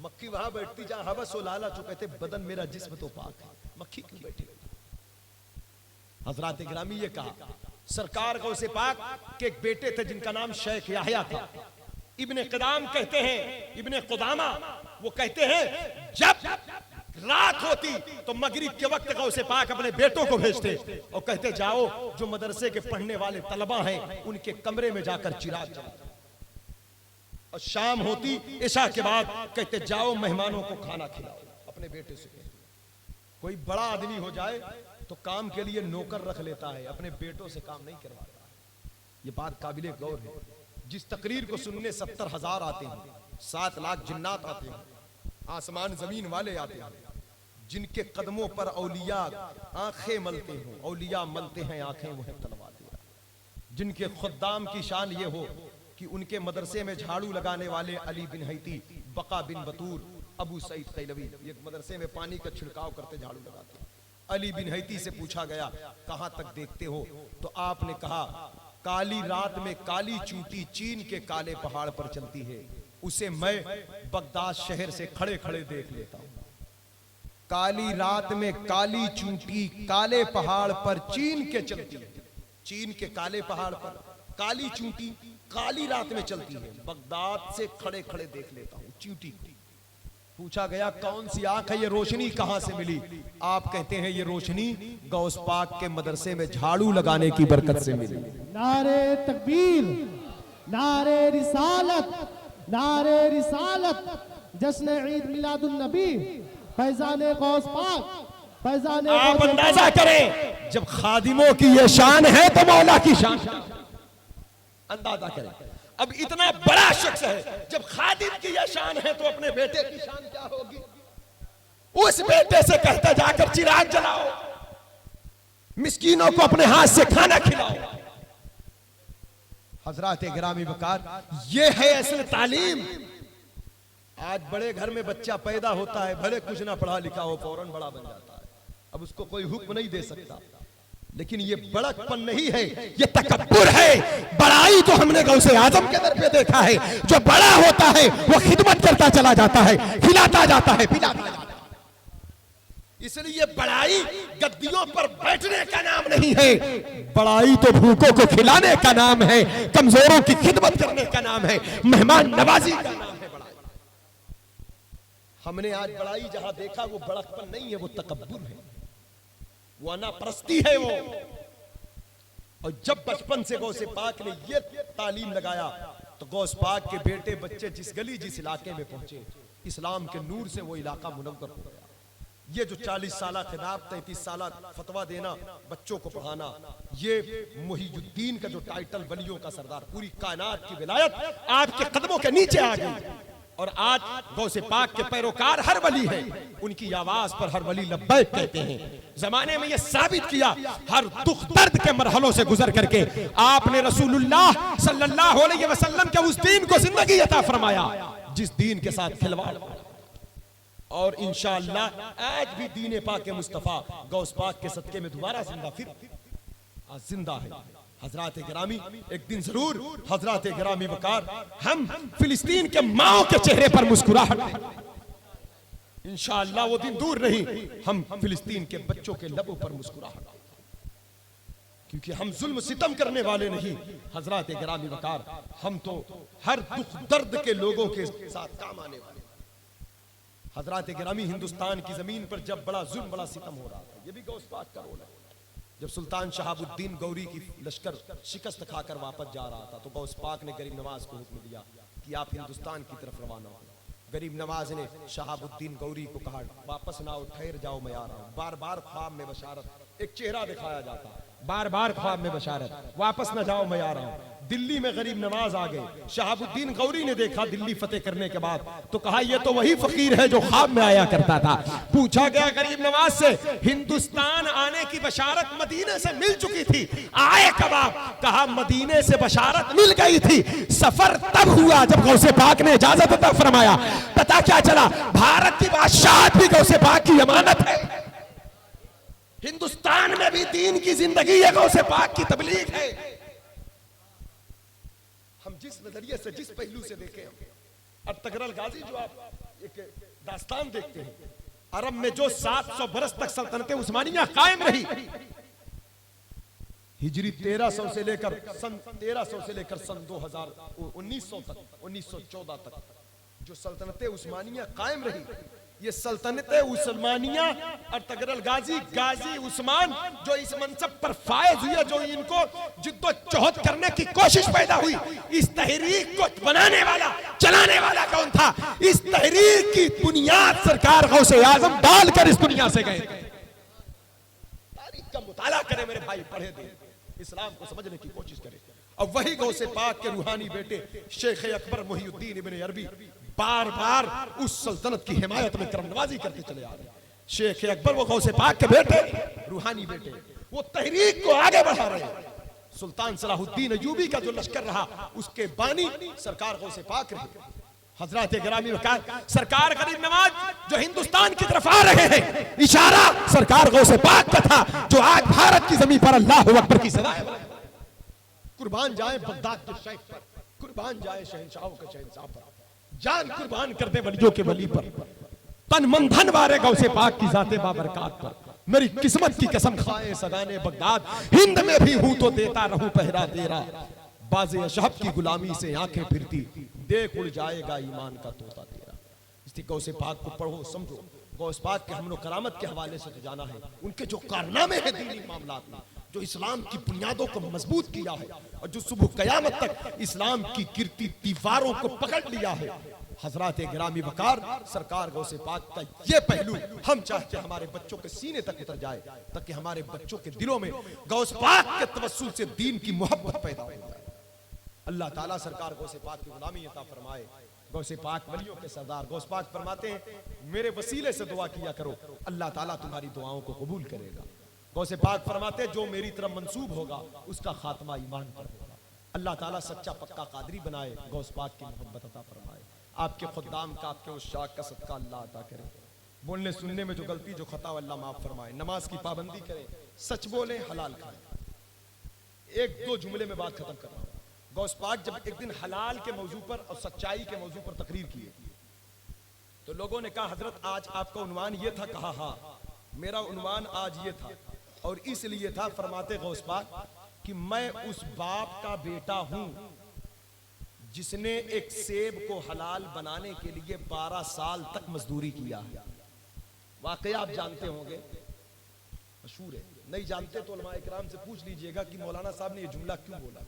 मक्खी वहां बैठती जहां हवस हो लालच हो। कहते बदन मेरा जिस्म तो पाक है, मक्खी क्यों बैठी? हजरात गिरामी ये कहा, सरकार गौसे पाक के एक बेटे थे जिनका नाम शेख याहया था। इब्ने क़िदाम कहते हैं, इब्ने क़ुदामा वो कहते हैं जब रात होती तो मगरिब के वक्त गौसे पाक अपने बेटों को भेजते और कहते जाओ जो मदरसे के पढ़ने वाले तलबा हैं उनके कमरे में जाकर चिराग जलाओ। और शाम होती इशा के बाद कहते जाओ मेहमानों को खाना खिलाओ। अपने बेटे से कोई बड़ा आदमी हो जाए तो काम के लिए नौकर रख लेता है, अपने बेटों से काम नहीं करवाता। ये बात काबिले गौर है। जिस तकरीर को सुनने 70,000 आते हैं, 7 लाख जिन्नात आते हैं, आसमान जमीन वाले आते हैं, जिनके कदमों पर औलिया आंखें मलते हो, औलिया मलते हैं आंखें वो है तलवाते, जिनके खुद्दाम की शान ये हो कि उनके मदरसे में झाड़ू लगाने वाले अली बिन हैती, बका बिन बतूर, अबू सईद कैलवी ये मदरसे में पानी का छिड़काव करते झाड़ू लगाते। अली बिन हैती से पूछा गया कहां तक देखते हो, तो आपने कहा काली रात में काली चूंटी चीन के काले पहाड़ पर चलती है, उसे मैं बगदाद शहर से खड़े खड़े देख लेता हूं। काली रात में काली चूंटी काले पहाड़ पर चीन के चलती है, चीन के काले पहाड़ पर काली चूंटी काली रात में चलती है, बगदाद से खड़े खड़े देख लेता हूं चूंटी। पूछा गया कौन सी आंख है, ये रोशनी कहां से मिली? आप कहते हैं ये रोशनी गौस पाक के मदरसे में झाड़ू लगाने की बरकत से मिली। नारे तकबीर, नारे रिसालत, नारे रिसालत, जश्न ईद मिलादुन नबी, फैजान गौस पाक, फैजान आप गौस अंदाजा करें, जब खादिमों की ये शान है तो मौला की शान अंदाजा करें। अब इतना बड़ा शख्स है, जब खादिम की ये शान है तो अपने बेटे की शान क्या होगी। उस बेटे से कहता जाकर चिराग जलाओ, मिस्कीनों को अपने हाथ से खाना खिलाओ। हजरात गिरामी वकार, ये है असल तालीम। आज बड़े घर में बच्चा पैदा होता है, भले कुछ ना पढ़ा लिखा हो, फौरन बड़ा बन जाता है। अब उसको कोई हुक्म नहीं दे सकता, लेकिन ये बड़कपन नहीं है, ये तकब्बुर है। बड़ाई तो हमने गौसे आजम के दर पे देखा है, जो बड़ा होता है वो खिदमत करता चला जाता है, खिलाता जाता है, पिलाता जाता है। इसलिए बड़ाई गद्दियों पर बैठने का नाम नहीं है, बड़ाई तो भूखों को खिलाने का नाम है, कमजोरों की खिदमत करने का नाम है, मेहमान नवाजी का नाम है बड़ाई। हमने आज बड़ाई जहां देखा वो बड़कपन नहीं है, वो तकब्बुर है, वो अनापरस्ती है वो। और जब बचपन से गौसे पाक ने ये तालीम लगाया तो गौस पाक के बेटे बच्चे जिस गली जिस इलाके में पहुंचे, इस्लाम के नूर से वो इलाका मुनव्वर हो गया। ये जो 40 साल खिताब, 33 साल फतवा देना, बच्चों को पढ़ाना, ये मुहीयुद्दीन का जो टाइटल, वलियों का सरदार, पूरी कायनात की विलायत आपके कदमों के नीचे आ गई। और आज गौसे पाक के पैरोकार हर वली है, उनकी आवाज पर हर वली लब्बैक कहते हैं। जमाने में यह साबित किया, हर दुख दर्द के मरहलों से गुजर करके आपने रसूलुल्लाह सल्लल्लाहु अलैहि वसल्लम के उस दीन को जिंदगी अता फरमाया जिस दीन के साथ खिलवाड़। और इंशाअल्लाह आज भी दीन पाक मुस्तफा गौस पाक के सदके में दोबारा जिंदा, फिर जिंदा है। हजरात गिरामी, एक दिन जरूर हजरात गिरामी वकार, हम फिलिस्तीन के माओ के चेहरे पर मुस्कुराहट, इंशाअल्लाह वो दिन दूर नहीं, हम फिलिस्तीन के बच्चों के लबों पर मुस्कुराहट, क्योंकि हम जुल्म सितम करने वाले नहीं। हजरात गिरामी वकार, हम तो हर दुख दर्द के लोगों के साथ काम आने वाले। हजरात गिरामी, हिंदुस्तान की जमीन पर जब बड़ा जुल्म, बड़ा सितम हो रहा था, ये भी गौस पाक का रोल है। जब सुल्तान शहाबुद्दीन गौरी की लश्कर शिकस्त खाकर वापस जा रहा था तो गौस पाक ने गरीब नवाज को हुक्म दिया कि आप हिंदुस्तान की तरफ रवाना हो। गरीब नवाज ने शहाबुद्दीन गौरी को कहा, वापस ना आओ, ठहर जाओ, मैं आ रहा हूं। बार बार ख्वाब में बशारत, एक चेहरा दिखाया जाता, बार बार ख्वाब में बशारत, वापस ना जाओ, मैं आ रहा हूं। दिल्ली में गरीब नवाज आ गए, शहाबुद्दीन गौरी ने देखा दिल्ली फतेह करने के बाद तो कहा, यह तो वही फकीर है जो ख्वाब में आया करता था। पूछा गया गरीब नवाज से, हिंदुस्तान आने की बशारत मदीने से मिल चुकी थी, आए कब आप? कहा, मदीने से बशारत मिल गई थी, सफर तब हुआ जब गौसे पाक ने इजाजत अता फरमाया। पता क्या चला, भारत की बादशाहत भी गौसे पाक की अमानत है। हिंदुस्तान में भी दीन की जिंदगी है, गौसे पाक की तबलीग है। हम जिस नजरिए से, जिस पहलू से देखें, अब तगरल गाजी जो आप एक दास्तान देखते हैं, अरब में जो 700 बरस तक सल्तनत उस्मानिया कायम रही, हिजरी 1300 से लेकर सन 1300 से लेकर सन 2000 1900 तक, 1914 तक जो सल्तनत उस्मानिया कायम रही, ये सल्तनत उस्मानिया और तगरल गाजी, गाजी उस्मान जो इस मनसब पर फायज हुए, जो इनको जिद्दोजहद करने की कोशिश पैदा हुई, इस तहरीक को बनाने वाला, चलाने वाला कौन था? इस तहरीक की बुनियाद सरकार गौसे आजम डालकर इस दुनिया से गए। तारीख का मुताला करें मेरे भाई, पढ़े दे, इस्लाम को समझने की कोशिश करें। और वही गौसे पाक के रूहानी बेटे शेख अकबर मुहीयुद्दीन इब्न अरबी बार बार उस सल्तनत की हिमायत में करम नवाजी करते चले आ रहे। शेख अकबर वो गौसे पाक के बेटे, रूहानी बेटे, वो तहरीक को आगे बढ़ा रहे। सुल्तान सलाहुद्दीन अयूबी का जो लश्कर रहा, उसके बानी सरकार गौसे पाक रहे। हजरत गिरामी वकार, सरकार गरीब नवाज जो हिंदुस्तान की तरफ आ रहे हैं, इशारा सरकार गौसे पाक का था, जो आज भारत की जमीन पर अल्लाह अकबर की सदा है। कुर्बान जाए बगदाद के शेख पर, कुर्बान जाए शहंशाहों के शहंशाह पर, जान कुर्बान कर दे वलियों के वली पर, तन मन धन वारे गौसे पाक की जाते बाबरकात पर। मेरी किस्मत की कसम खाए सगाने बगदाद, हिंद में भी हूं तो देता रहूं पहरा तेरा, बाज़े अशहब की गुलामी से आंखें फिरती, देख उड़ जाएगा ईमान का तोता तेरा। इस गौसे पाक को पढ़ो, समझो। गौस पाक के हमनो करामत के हवाले से तो जाना है, उनके जो कारनामे हैं दीनी मामलात में, जो इस्लाम की बुनियादों को मजबूत किया है और जो सुबह कयामत तक इस्लाम की गिरती दीवारों को पकड़ लिया है। हजरत गिरामी वकार सरकार गौसे पाक का ये पहलू हम चाहते हैं हमारे बच्चों के सीने तक उतर जाए, ताकि हमारे बच्चों के दिलों में गौस पाक के तवस्सुल से दीन की मोहब्बत पैदा हो जाए। अल्लाह ताला सरकार गौसे पाक की गुलामी अता फरमाए। गौसे पाक वलियों के सरदार गौस पाक फरमाते हैं, मेरे वसीले से दुआ किया करो, अल्लाह ताला तुम्हारी दुआओं को कबूल करेगा। गौसे पाक फरमाते हैं, जो मेरी तरफ मंसूब होगा उसका खात्मा ईमान पर होगा। अल्लाह ताला सच्चा पक्का कादरी बनाए, गौस पाक की मोहब्बत अता फरमाए। आपके खुद्दाम का, आपके उस्ताद का सदका अल्लाह अता करे। बोलने सुनने में जो गलती जो खता अल्लाह माफ फरमाए। नमाज की पाबंदी करें, सच बोलें, हलाल खाएं। एक दो जुमले में बात खत्म कर रहा हूं। गौस पाक जब एक दिन हलाल के मौजू पर और सच्चाई के मौजू पर तकरीर किए तो लोगों ने कहा, हजरत आज आपका उन्वान ये था? कहा हाँ, मेरा उन्वान आज ये था और इसलिए था, फरमाते गौस पाक कि मैं उस बाप का बेटा हूं जिसने एक सेब को हलाल बनाने के लिए 12 साल तक मजदूरी किया है। वाकया आप जानते होंगे, मशहूर है, नहीं जानते तो उलमा इकराम से पूछ लीजिएगा कि मौलाना साहब ने ये जुमला क्यों बोला।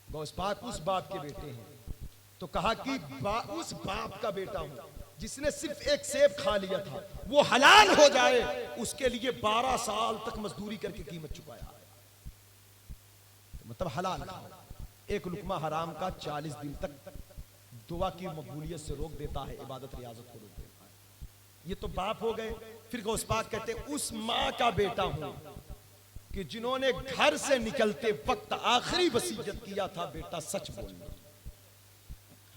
गौस पाक उस बाप के बेटे हैं, तो कहा कि उस बाप का बेटा हूं जिसने सिर्फ एक सेब खा लिया था, वो हलाल हो जाए उसके लिए 12 साल तक मजदूरी करके कीमत चुकाया है। तो मतलब हलाल खाओ। एक लुकमा हराम का 40 दिन तक दुआ की मकबूलियत से रोक देता है, इबादत रियाजत को रोक देता है। ये तो बाप हो गए। फिर गौस पाक कहते उस माँ का बेटा हूं कि जिन्होंने घर से निकलते वक्त आखिरी वसीयत किया था, बेटा सच बोलना।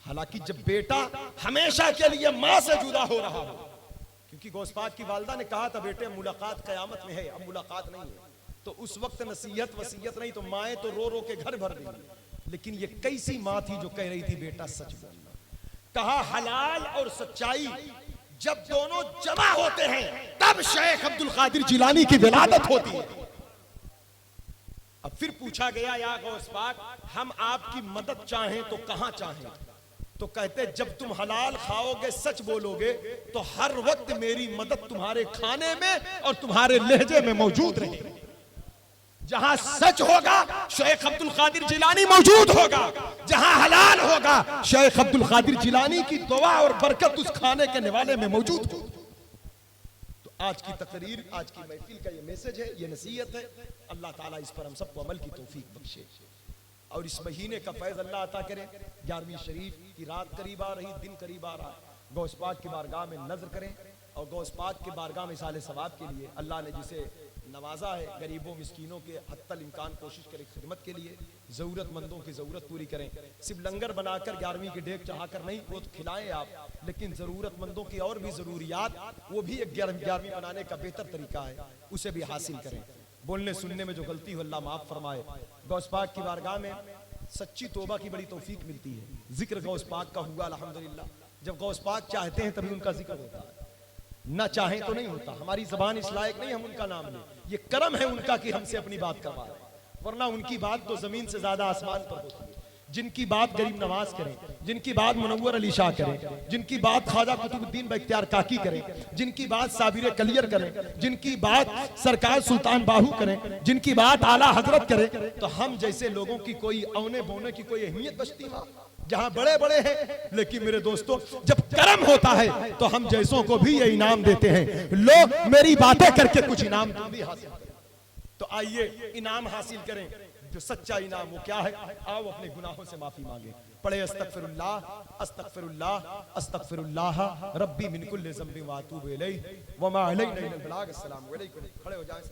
हालांकि जब बेटा हमेशा के लिए माँ से जुदा हो रहा हो, क्योंकि गौस पाक की वालिदा ने कहा था, बेटे मुलाकात कयामत में है, अब मुलाकात नहीं है, तो उस वक्त नसीहत वसीयत नहीं, तो माएँ तो रो रो के घर भर देंगी। लेकिन ये कैसी माँ थी जो कह रही थी बेटा सच बोलना। कहा हलाल और सच्चाई जब दोनों जमा होते हैं तब शेख अब्दुल कादिर जिलानी की विलादत होती है। अब फिर पूछा गया, या गौस पाक हम आपकी मदद चाहें तो कहां चाहें? तो कहते जब तुम हलाल खाओगे, सच बोलोगे, तो हर वक्त मेरी मदद तुम्हारे खाने में और तुम्हारे लहजे में मौजूद रहेगी। जहां सच होगा शेख अब्दुल कादिर जिलानी मौजूद होगा, जहां हलाल होगा शेख अब्दुल कादिर जिलानी की दुआ और बरकत उस खाने के निवाले में मौजूद हो। तो आज की तकरीर, आज की महफिल का ये मैसेज है, ये नसीहत है। अल्लाह ताला इस पर हम सबको अमल की तौफीक बख्शे और इस महीने का फैज अल्लाह अता करे। 11वीं शरीफ की रात करीब आ रही, दिन करीब आ रहा है। गौस पाक की बारगाह में नजर करें और गौस पाक की बारगाह में साले सवाब के लिए अल्लाह ने जिसे नवाजा है, गरीबों मिस्कीनों के हत्तल इम्कान कोशिश करें खिदमत के लिए, ज़रूरतमंदों की ज़रूरत पूरी करें। सिर्फ लंगर बनाकर 11वीं की डेग चढ़ाकर नहीं, वो तो खिलाएं आप, लेकिन ज़रूरतमंदों की और भी ज़रूरियात, वो भी एक 11वीं बनाने का बेहतर तरीका है, उसे भी हासिल करें। बोलने सुनने में जो गलती हो अल्लाह माफ़ फरमाए। गौस पाक की बारगाह में सच्ची तौबा की बड़ी तौफीक मिलती है। जिक्र गौस पाक का हुआ अल्हम्दुलिल्लाह। जब गौस पाक चाहते हैं तभी उनका जिक्र होता है, ना चाहें तो नहीं होता। हमारी जबान इस लायक नहीं हम उनका नाम लें, ये करम है उनका कि हमसे अपनी बात करवा रहे हैं, वरना उनकी बात तो जमीन से ज्यादा आसमान पर होती है। जिनकी बात गरीब नवाज करें, जिनकी बात मुनव्वर अली शाह करें, जिनकी बात ख्वाजा कुतुबुद्दीन बख्तियार काकी करें, जिनकी बात साबिर कलियर करें, जिनकी बात सरकार सुल्तान बाहू करें, जिनकी बात आला हजरत करें, तो हम जैसे लोगों की कोई औने बोने की कोई अहमियत बचती ना। जहां बड़े बड़े हैं, लेकिन मेरे दोस्तों जब कर्म होता है तो हम जैसों को भी ये इनाम देते हैं। लोग मेरी बातें करके कुछ इनाम भी हासिल करें, तो आइए इनाम हासिल करें। जो सच्चा इनाम वो क्या है? आओ अपने गुनाहों से माफी मांगे, पढ़े अस्तगफिरुल्लाह अस्तगफिरुल्लाह अस्तगफिरुल्लाह रब्बी मिन कुल्लि ज़ंबिन व अतूबु इलैहि व मा अलैना इल्लल बलाग। अस्सलामु अलैकुम। खड़े हो जाएं।